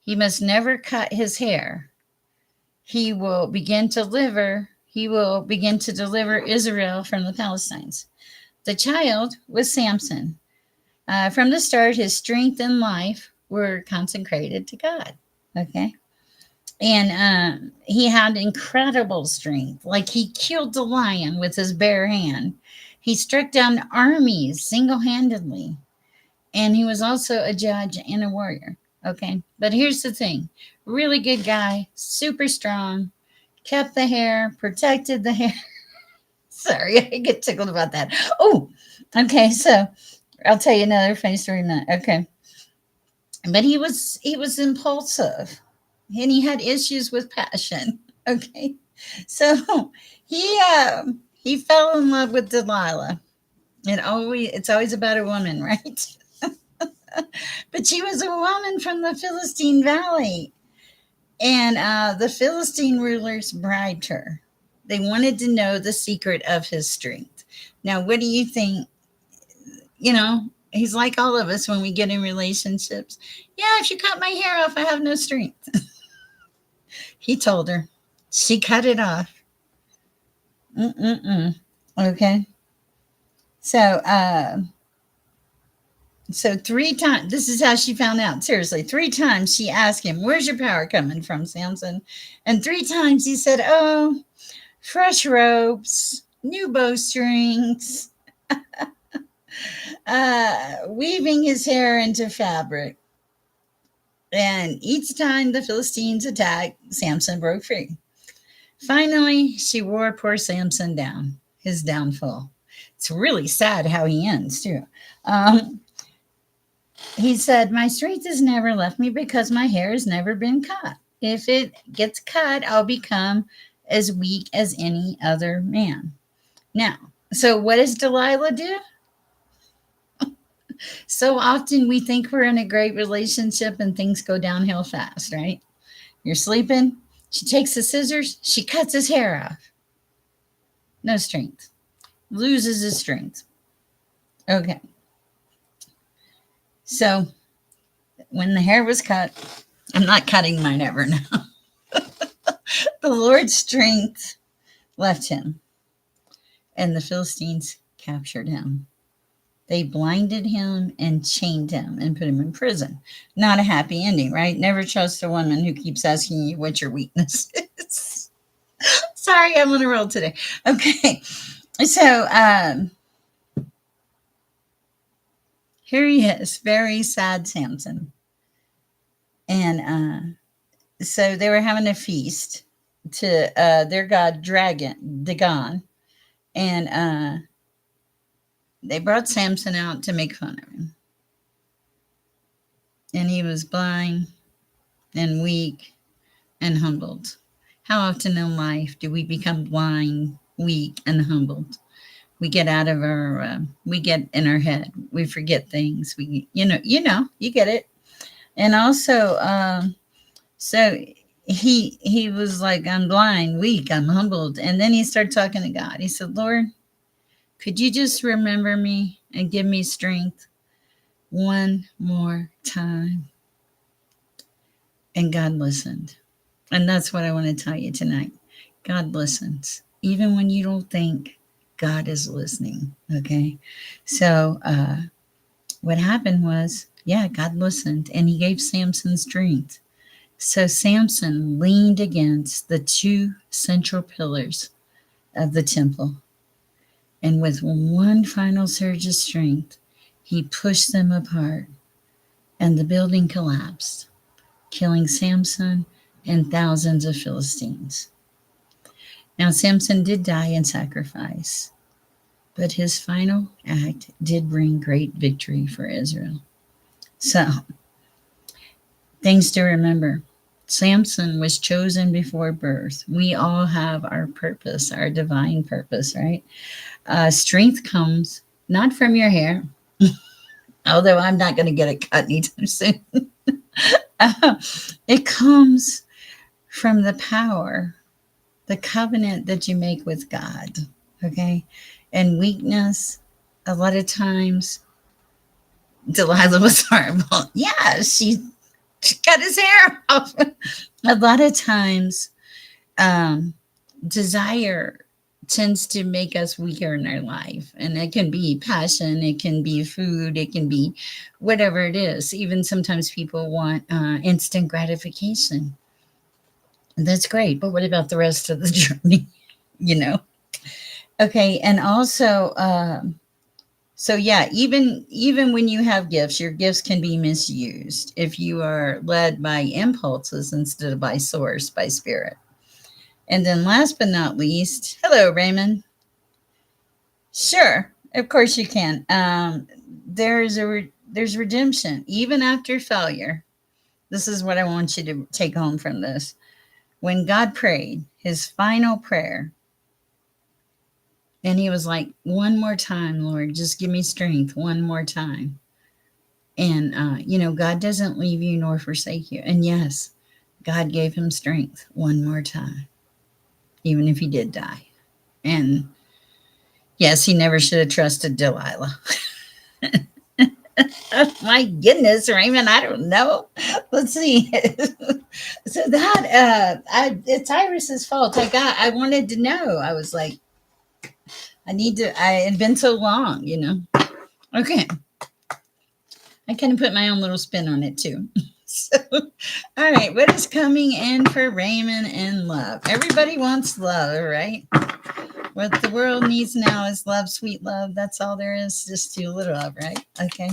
He must never cut his hair. He will begin to deliver Israel from the Palestinians." The child was Samson. From the start, his strength and life were consecrated to God. Okay. And he had incredible strength. Like he killed the lion with his bare hand. He struck down armies single handedly. And he was also a judge and a warrior. Okay. But here's the thing, really good guy, super strong, kept the hair, protected the hair. Sorry, I get tickled about that. Oh, okay. So I'll tell you another funny story in a minute. Okay. But he was impulsive and he had issues with passion. Okay. So he fell in love with Delilah. It's always about a woman, right? But she was a woman from the Philistine Valley. And the Philistine rulers bribed her. They wanted to know the secret of his strength. Now, what do you think? He's like all of us when we get in relationships. "Yeah, if you cut my hair off, I have no strength." He told her. She cut it off. Mm-mm-mm. Okay. So, so 3 times, this is how she found out. Seriously, 3 times she asked him, "Where's your power coming from, Samson?" And 3 times he said, "Oh, fresh ropes, new bowstrings, weaving his hair into fabric." And each time the Philistines attacked, Samson broke free. Finally, she wore poor Samson down, his downfall. It's really sad how he ends, too. Um, he said, "My strength has never left me because my hair has never been cut. If it gets cut, I'll become as weak as any other man." Now, so what does Delilah do? So often we think we're in a great relationship and things go downhill fast, right? You're sleeping. She takes the scissors. She cuts his hair off. No strength. Loses his strength. Okay. So when the hair was cut, I'm not cutting mine ever now. The Lord's strength left him, and the Philistines captured him. They blinded him and chained him and put him in prison. Not a happy ending, right? Never trust a woman who keeps asking you what your weakness is. Sorry, I'm on a roll today. Okay. So here he is, very sad Samson. And so they were having a feast to their god Dagon. And they brought Samson out to make fun of him. And he was blind and weak and humbled. How often in life do we become blind, weak, and humbled? We get out of we get in our head. We forget things. You get it. And also, so he was like, "I'm blind, weak, I'm humbled." And then he started talking to God. He said, "Lord, could you just remember me and give me strength one more time?" And God listened. And that's what I want to tell you tonight. God listens. Even when you don't think, God is listening. Okay. So what happened was, yeah, God listened and he gave Samson strength. So Samson leaned against the two central pillars of the temple, and with one final surge of strength, he pushed them apart, and the building collapsed, killing Samson and thousands of Philistines. Now, Samson did die in sacrifice, but his final act did bring great victory for Israel. So, things to remember. Samson was chosen before birth. We all have our purpose, our divine purpose, right? Strength comes not from your hair, although I'm not going to get it cut anytime soon. It comes from the power, the covenant that you make with God, okay? And weakness, a lot of times, Delilah was horrible. Yeah, she cut his hair off. A lot of times, um, desire tends to make us weaker in our life. And it can be passion, it can be food, it can be whatever it is. Even sometimes people want instant gratification. That's great. But what about the rest of the journey? you know? Okay. And also, so yeah, even when you have gifts, your gifts can be misused if you are led by impulses instead of by source, by spirit. And then last but not least, hello, Raymond. Sure, of course you can. There's redemption even after failure. This is what I want you to take home from this. When God prayed his final prayer, and he was like, "One more time, Lord, just give me strength. One more time." And God doesn't leave you nor forsake you. And yes, God gave him strength one more time, even if he did die. And yes, he never should have trusted Delilah. Oh my goodness, Raymond, I don't know. Let's see. So that it's Iris's fault. I wanted to know. I was like, I had been so long. Okay. I kind of put my own little spin on it too. So, all right, what is coming in for Raymond and love? Everybody wants love, right? What the world needs now is love, sweet love. That's all there is, just a little love, right? Okay.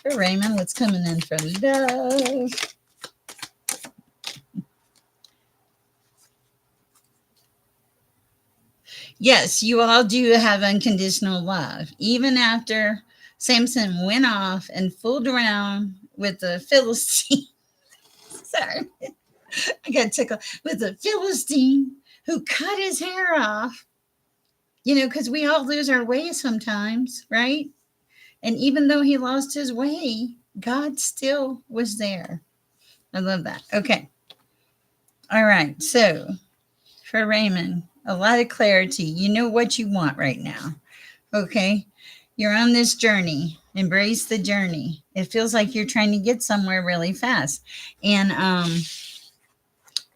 For Raymond, what's coming in for love? Yes, you all do have unconditional love. Even after Samson went off and fooled around with the Philistine. Sorry, I got tickled with the Philistine who cut his hair off. Because we all lose our way sometimes, right? And even though he lost his way, God still was there. I love that. Okay. All right. So for Raymond, a lot of clarity. You know what you want right now. Okay. You're on this journey. Embrace the journey. It feels like you're trying to get somewhere really fast. And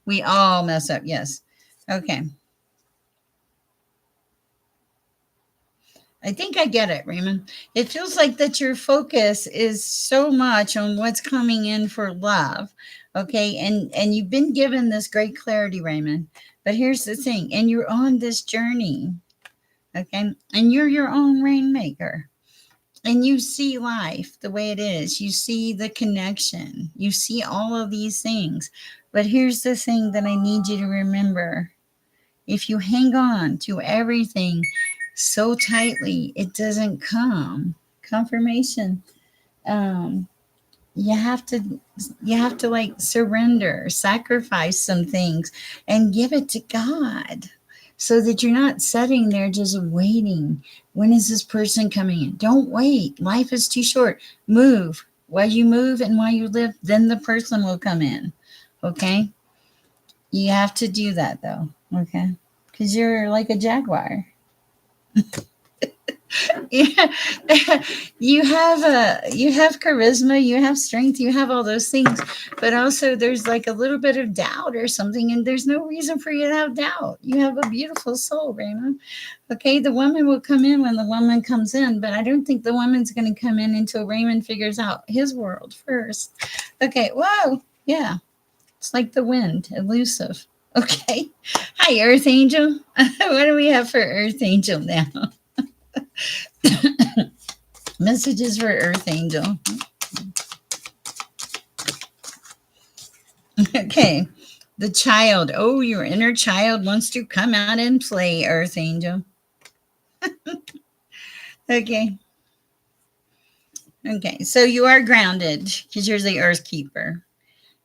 we all mess up. Yes. Okay. I think I get it, Raymond. It feels like that your focus is so much on what's coming in for love. Okay. And you've been given this great clarity, Raymond. But here's the thing, and you're on this journey. Okay. And you're your own rainmaker. And you see life the way it is. You see the connection. You see all of these things. But here's the thing that I need you to remember. If you hang on to everything so tightly, it doesn't come. Confirmation. Um, you have to like surrender, sacrifice some things, and give it to God, so that you're not sitting there just waiting. When is this person coming in? Don't wait. Life is too short. Move. While you move and while you live, then the person will come in. Okay? You have to do that though. Okay? Because you're like a jaguar. Yeah. You have charisma, you have strength, you have all those things, but also there's like a little bit of doubt or something, and there's no reason for you to have doubt. You have a beautiful soul, Raymond. Okay, the woman will come in when the woman comes in, but I don't think the woman's going to come in until Raymond figures out his world first. Okay, whoa, yeah. It's like the wind, elusive. Okay. Hi, Earth Angel. What do we have for Earth Angel now? Messages for Earth Angel. Okay. The child. Oh, your inner child wants to come out and play, Earth Angel. Okay. Okay. So you are grounded because you're the Earth Keeper.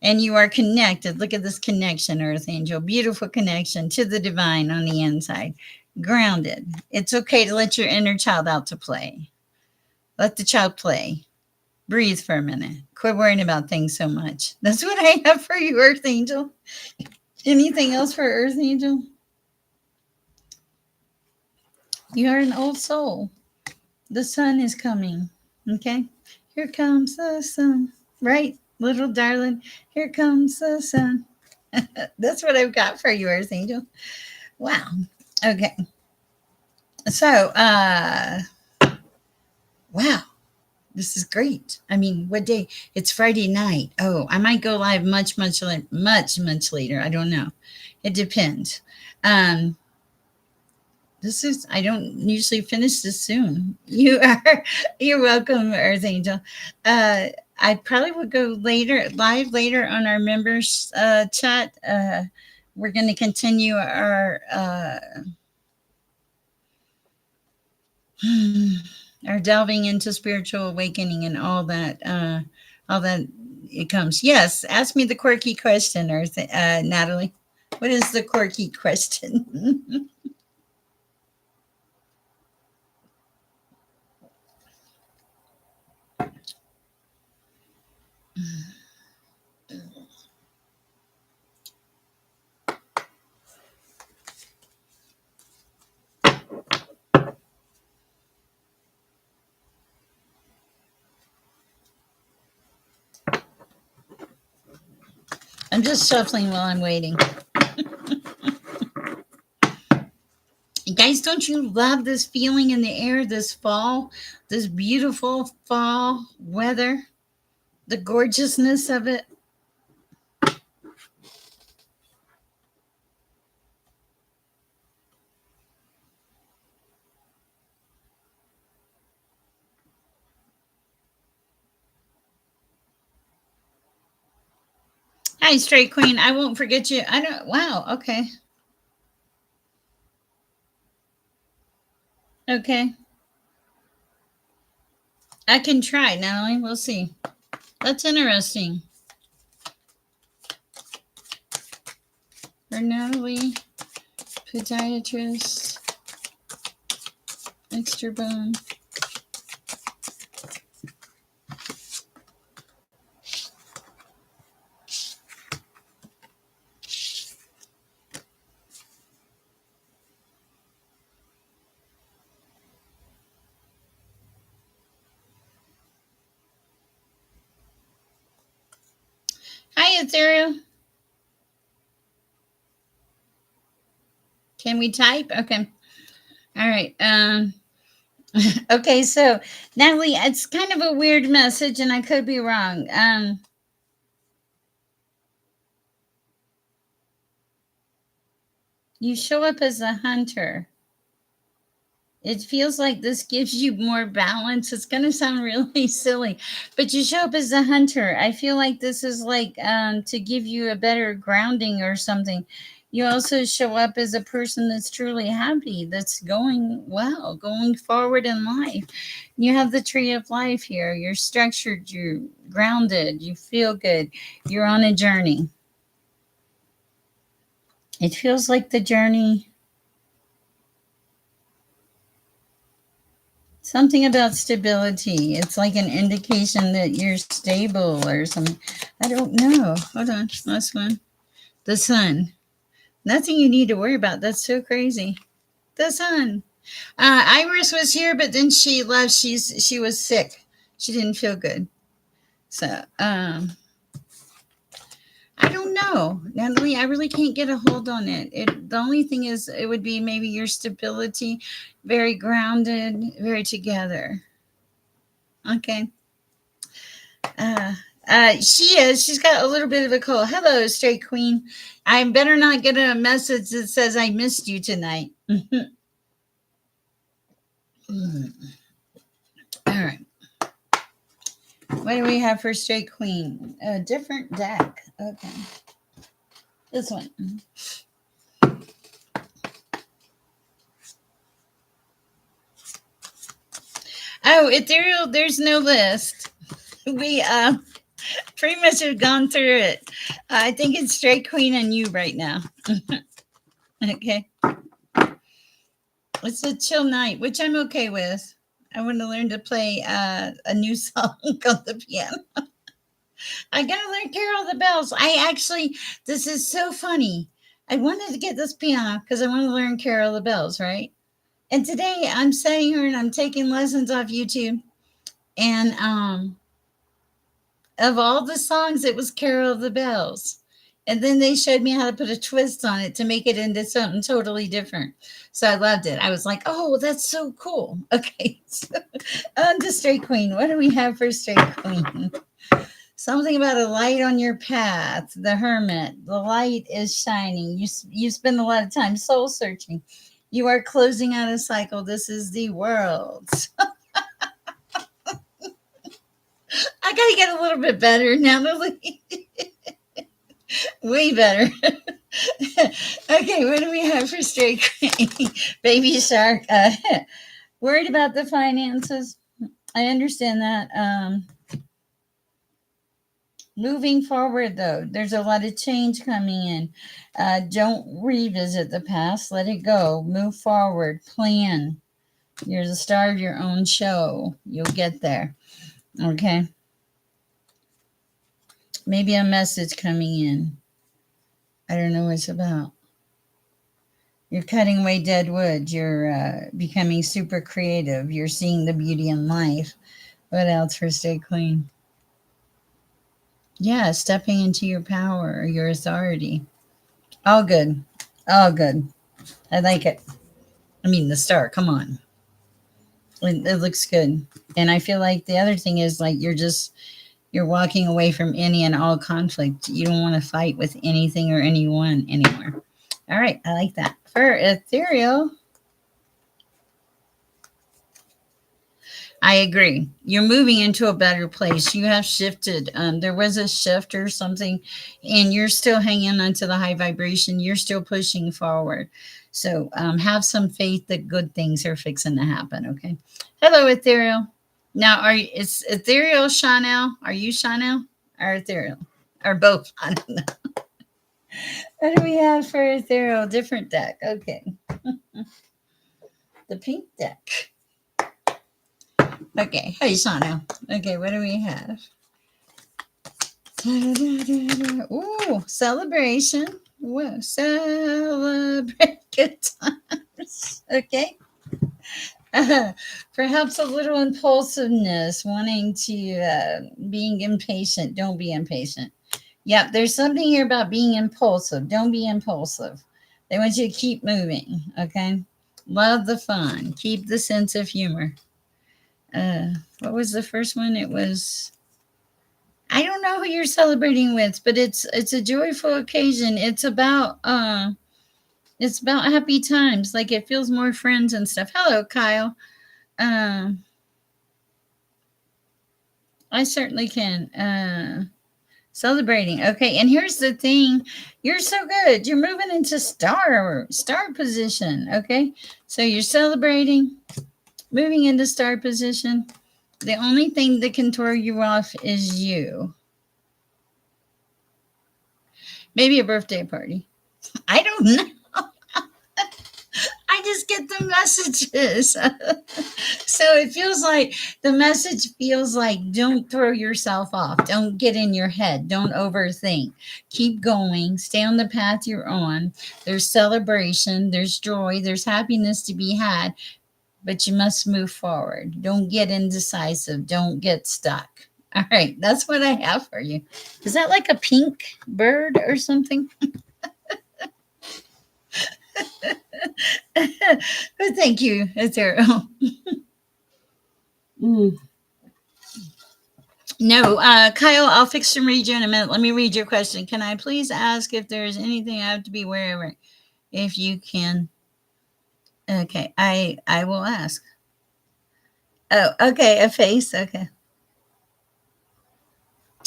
And you are connected. Look at this connection, Earth Angel. Beautiful connection to the divine on the inside. Grounded. It's okay to let your inner child out to play. Let the child play. Breathe for a minute. Quit worrying about things so much. That's what I have for you, Earth Angel. Anything else for Earth Angel? You are an old soul. The sun is coming. Okay? Here comes the sun. Right, little darling? Here comes the sun. That's what I've got for you, Earth Angel. Wow. Okay. So, wow. This is great. I mean, what day? It's Friday night. Oh, I might go live much later. I don't know. It depends. Um, this is. I don't usually finish this soon. You are. You're welcome, Earth Angel. Uh, I probably would go live later on our members chat. We're going to continue our delving into spiritual awakening and all that it comes. Yes, ask me the quirky question, or Natalie. What is the quirky question? I'm just shuffling while I'm waiting. Guys, don't you love this feeling in the air, this fall, this beautiful fall weather, the gorgeousness of it? Hi, Straight Queen. I won't forget you. I don't. Wow. Okay. Okay. I can try, Natalie. We'll see. That's interesting. For Natalie, podiatrist, extra bone. Hi, Ethereal. Can we type? Okay. All right. Okay, so Natalie, it's kind of a weird message, and I could be wrong. You show up as a hunter. It feels like this gives you more balance. It's going to sound really silly, but you show up as a hunter. I feel like this is like to give you a better grounding or something. You also show up as a person that's truly happy, that's going well, going forward in life. You have the tree of life here. You're structured, you're grounded, you feel good, you're on a journey. It feels like the journey. Something about stability. It's like an indication that you're stable or something. I don't know. Hold on. Last one. The sun. Nothing you need to worry about. That's so crazy. The sun. Iris was here, but then she left. She was sick. She didn't feel good. So I don't know, Natalie. I really can't get a hold on it. The only thing is, it would be maybe your stability, very grounded, very together. Okay. Uh, She is. She's got a little bit of a cold. Hello, Straight Queen. I better not get a message that says I missed you tonight. All right. What do we have for Straight Queen? A different deck. Okay. This one. Oh, Ethereal, there's no list. We pretty much have gone through it. I think it's Straight Queen and you right now. Okay. It's a chill night, which I'm okay with. I want to learn to play a new song on the piano. I gotta learn Carol the Bells. This is so funny. I wanted to get this piano because I want to learn Carol the Bells, right? And today I'm sitting here and I'm taking lessons off YouTube. And of all the songs, it was Carol of the Bells. And then they showed me how to put a twist on it to make it into something totally different. So I loved it. I was like, oh, that's so cool. Okay. So, on to Straight Queen. What do we have for Straight Queen? Something about a light on your path. The Hermit. The light is shining. You spend a lot of time soul searching. You are closing out a cycle. This is the world. I gotta get a little bit better now, Lily. Way better. Okay, what do we have for Straight Queen? Baby Shark. Worried about the finances. I understand that. Moving forward, though, there's a lot of change coming in. Don't revisit the past. Let it go. Move forward. Plan. You're the star of your own show. You'll get there. Okay. Maybe a message coming in. I don't know what it's about. You're cutting away dead wood. You're becoming super creative. You're seeing the beauty in life. What else for Stay Clean? Yeah, stepping into your power, your authority. All good. All good. I like it. I mean, the star, come on. It looks good. And I feel like the other thing is like you're walking away from any and all conflict. You don't want to fight with anything or anyone anymore. All right, I like that. For Ethereal, I agree. You're moving into a better place. You have shifted. There was a shift or something, and you're still hanging onto the high vibration. You're still pushing forward. So have some faith that good things are fixing to happen. Okay. Hello, Ethereal. Now, it's Ethereal Chanel? Are you Chanel or Ethereal? Or both? I don't know. What do we have for Ethereal? Different deck. Okay. The pink deck. Okay. Hey, Shano. Okay, what do we have? Ooh, celebration. Whoa, celebrate good times. Okay. Perhaps a little impulsiveness, wanting to, being impatient. Don't be impatient. Yep, there's something here about being impulsive. Don't be impulsive. They want you to keep moving. Okay. Love the fun. Keep the sense of humor. What was the first one? It was, I don't know who you're celebrating with, but it's a joyful occasion. It's about happy times. Like it feels more friends and stuff. Hello, Kyle. I certainly can. Celebrating. Okay, and here's the thing. You're so good. You're moving into star position. Okay. So you're celebrating, moving into star position. The only thing that can throw you off is you. Maybe a birthday party. I don't know. I just get the messages. So it feels like the message feels like don't throw yourself off. Don't get in your head. Don't overthink. Keep going. Stay on the path you're on. There's celebration. There's joy. There's happiness to be had. But you must move forward. Don't get indecisive. Don't get stuck. All right. That's what I have for you. Is that like a pink bird or something? But thank you, Ethereal. No, Kyle, I'll fix and read you in a minute. Let me read your question. Can I please ask if there's anything I have to be aware of? If you can. Okay, I will ask. Oh, okay, a face. Okay.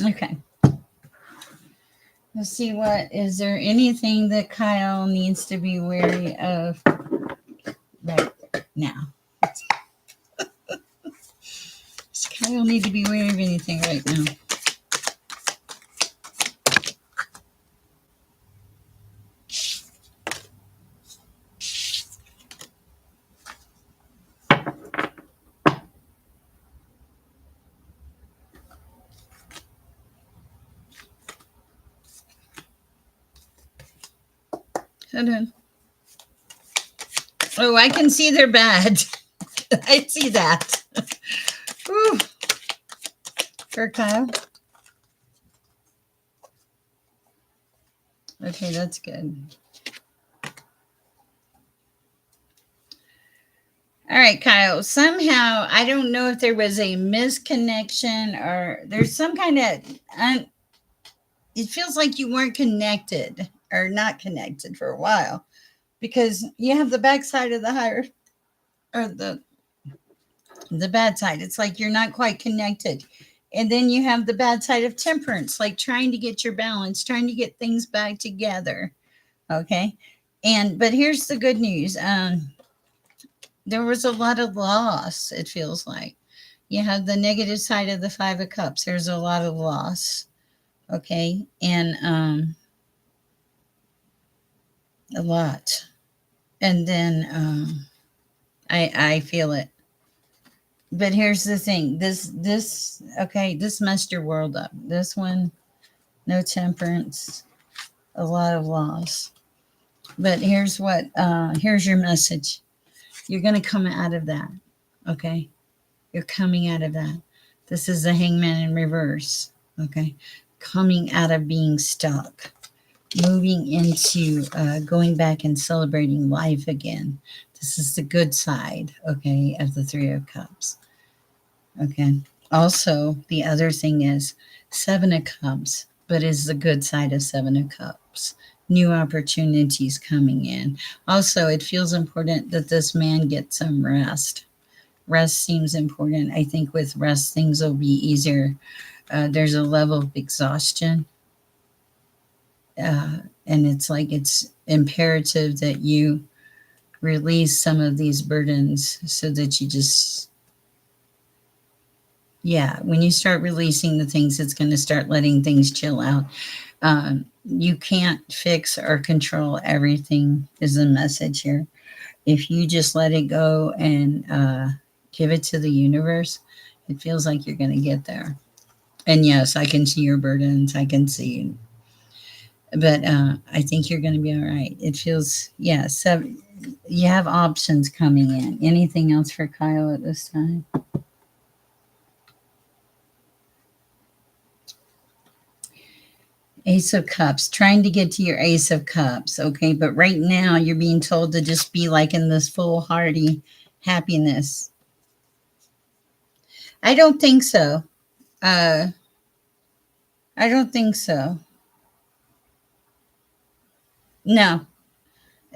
Okay. Let's see what is there anything that Kyle needs to be wary of right now? Does Kyle need to be wary of anything right now? Hold on. Oh, I can see they're bad. I see that. Whew. For Kyle. Okay, that's good. All right, Kyle. Somehow, I don't know if there was a misconnection or there's some kind of. It feels like you weren't connected or not connected for a while because you have the backside of the higher or the bad side. It's like you're not quite connected. And then you have the bad side of temperance, like trying to get your balance, trying to get things back together. Okay. And but here's the good news. There was a lot of loss, it feels like. You have the negative side of the five of cups. There's a lot of loss. Okay. And a lot. And then I feel it. But here's the thing. This okay, this messed your world up. This one, no temperance, a lot of loss. But here's your message. You're gonna come out of that. Okay? You're coming out of that. This is the hangman in reverse. Okay? Coming out of being stuck. Moving into going back and celebrating life again. This is the good side, okay, of the Three of Cups. Okay. Also, the other thing is Seven of Cups, but is the good side of Seven of Cups. New opportunities coming in. Also, it feels important that this man gets some rest. Rest seems important. I think with rest, things will be easier. There's a level of exhaustion. And it's like it's imperative that you release some of these burdens so that you just yeah, when you start releasing the things, it's going to start letting things chill out. You can't fix or control everything, is the message here. If you just let it go and give it to the universe, it feels like you're going to get there. And yes, I can see your burdens. I can see, but I think you're going to be all right. It feels, yeah. So you have options coming in. Anything else for Kyle at this time? Ace of Cups, trying to get to your Ace of Cups, okay? But right now, you're being told to just be like in this foolhardy happiness. I don't think so. Uh, I don't think so. No,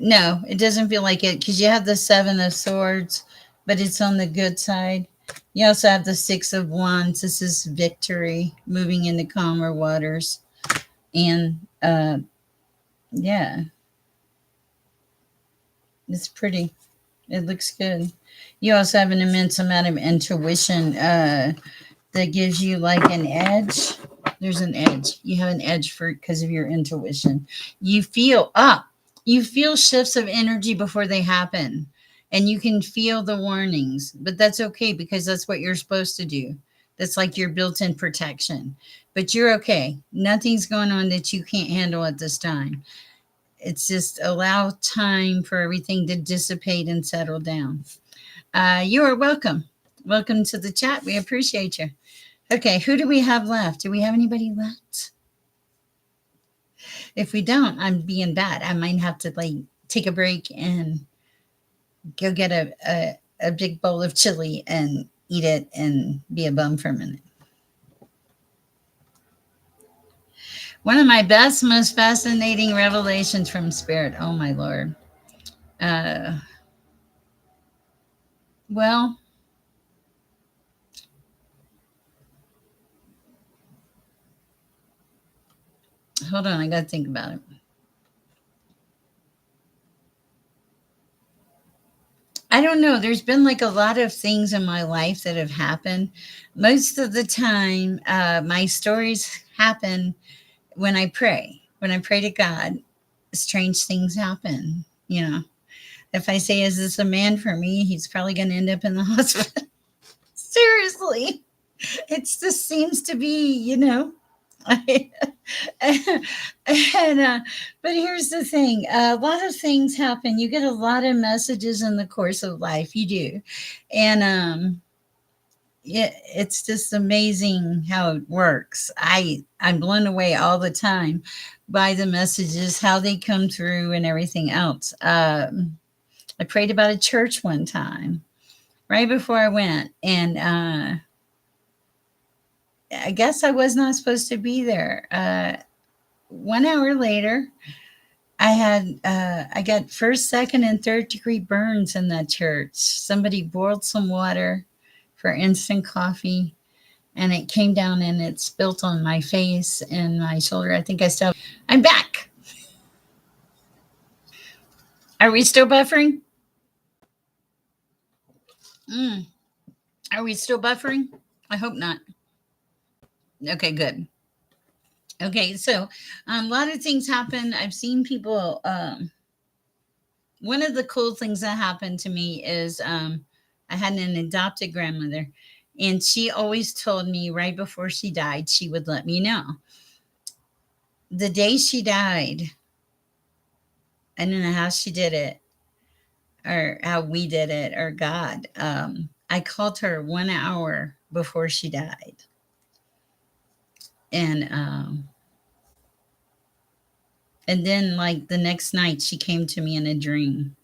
no, it doesn't feel like it because you have the Seven of Swords, but it's on the good side. You also have the Six of Wands. This is victory, moving into calmer waters. And yeah, it's pretty. It looks good. You also have an immense amount of intuition that gives you like an edge. There's an edge. You have an edge for because of your intuition. You feel you feel shifts of energy before they happen. And you can feel the warnings, but that's okay because that's what you're supposed to do. That's like your built-in protection. But you're okay. Nothing's going on that you can't handle at this time. It's just allow time for everything to dissipate and settle down. You are welcome. Welcome to the chat. We appreciate you. Okay, who do we have left? Do we have anybody left? If we don't, I'm being bad. I might have to like take a break and go get a big bowl of chili and eat it and be a bum for a minute. One of my best, most fascinating revelations from Spirit. Oh my Lord. Uh, well, hold on, I got to think about it. I don't know. There's been like a lot of things in my life that have happened. Most of the time, my stories happen when I pray. When I pray to God, strange things happen. You know, if I say, "Is this a man for me?" He's probably going to end up in the hospital. Seriously, it just seems to be, and but here's the thing: a lot of things happen. You get a lot of messages in the course of life. You do, and yeah, it's just amazing how it works. I'm blown away all the time by the messages, how they come through, and everything else. I prayed about a church one time right before I went, and I guess I was not supposed to be there. 1 hour later, I got first, second, and third degree burns in that church. Somebody boiled some water for instant coffee, and it came down and it spilt on my face and my shoulder. I think I still. I'm back. Are we still buffering? Mm. Are we still buffering? I hope not. Okay, good. Okay, so a lot of things happen. I've seen people. One of the cool things that happened to me is I had an adopted grandmother, and she always told me right before she died, she would let me know. The day she died, I don't know how she did it or how we did it or God. I called her 1 hour before she died. And and then like the next night she came to me in a dream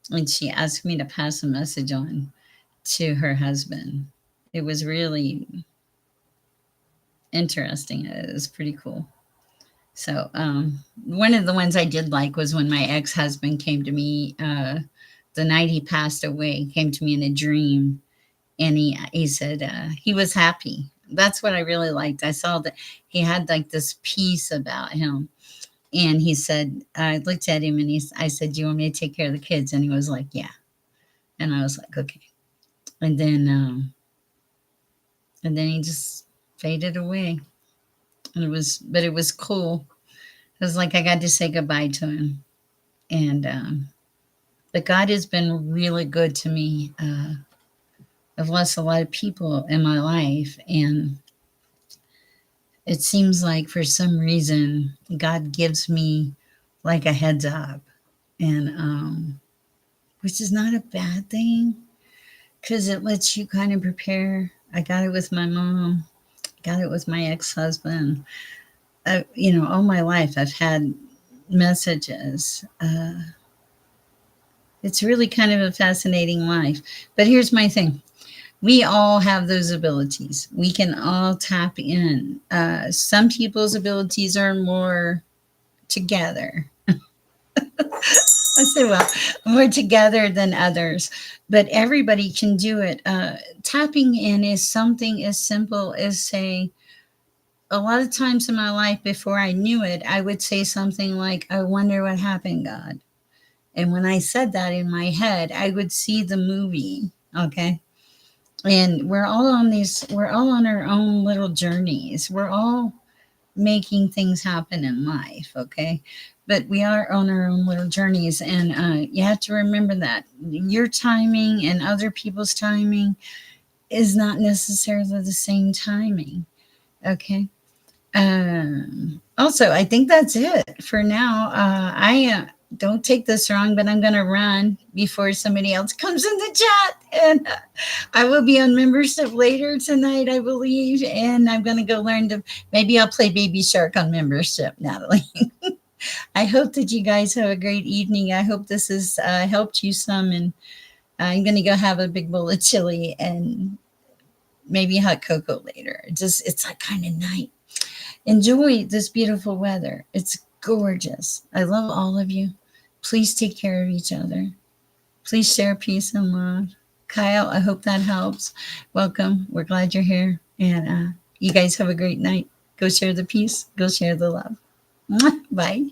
and she asked me to pass a message on to her husband. It was really interesting. It was pretty cool. So one of the ones I did like was when my ex-husband came to me the night he passed away, came to me in a dream, and he said he was happy. That's what I really liked. I saw that he had like this peace about him. And he said, I looked at him and I said, "Do you want me to take care of the kids?" And he was like, "Yeah." And I was like, "Okay." And then he just faded away. And it was cool. It was like I got to say goodbye to him. And but God has been really good to me. I've lost a lot of people in my life, and it seems like for some reason God gives me like a heads up, and which is not a bad thing because it lets you kind of prepare. I got it with my mom, got it with my ex-husband. All my life I've had messages. It's really kind of a fascinating life. But here's my thing. We all have those abilities. We can all tap in. Some people's abilities are more together. I say, well, more together than others, but everybody can do it. Tapping in is something as simple as say, a lot of times in my life before I knew it, I would say something like, "I wonder what happened, God." And when I said that in my head, I would see the movie. Okay. And we're all on our own little journeys. We're all making things happen in life. Okay. But we are on our own little journeys. And you have to remember that your timing and other people's timing is not necessarily the same timing. Okay. Also, I think that's it for now. I don't take this wrong, but I'm going to run before somebody else comes in the chat. And I will be on membership later tonight, I believe. And I'm going to go learn to, maybe I'll play Baby Shark on membership, Natalie. I hope that you guys have a great evening. I hope this has helped you some. And I'm going to go have a big bowl of chili and maybe hot cocoa later. It's like kind of night. Enjoy this beautiful weather. It's gorgeous. I love all of you. Please take care of each other. Please share peace and love. Kyle, I hope that helps. Welcome. We're glad you're here. And you guys have a great night. Go share the peace. Go share the love. Mwah. Bye.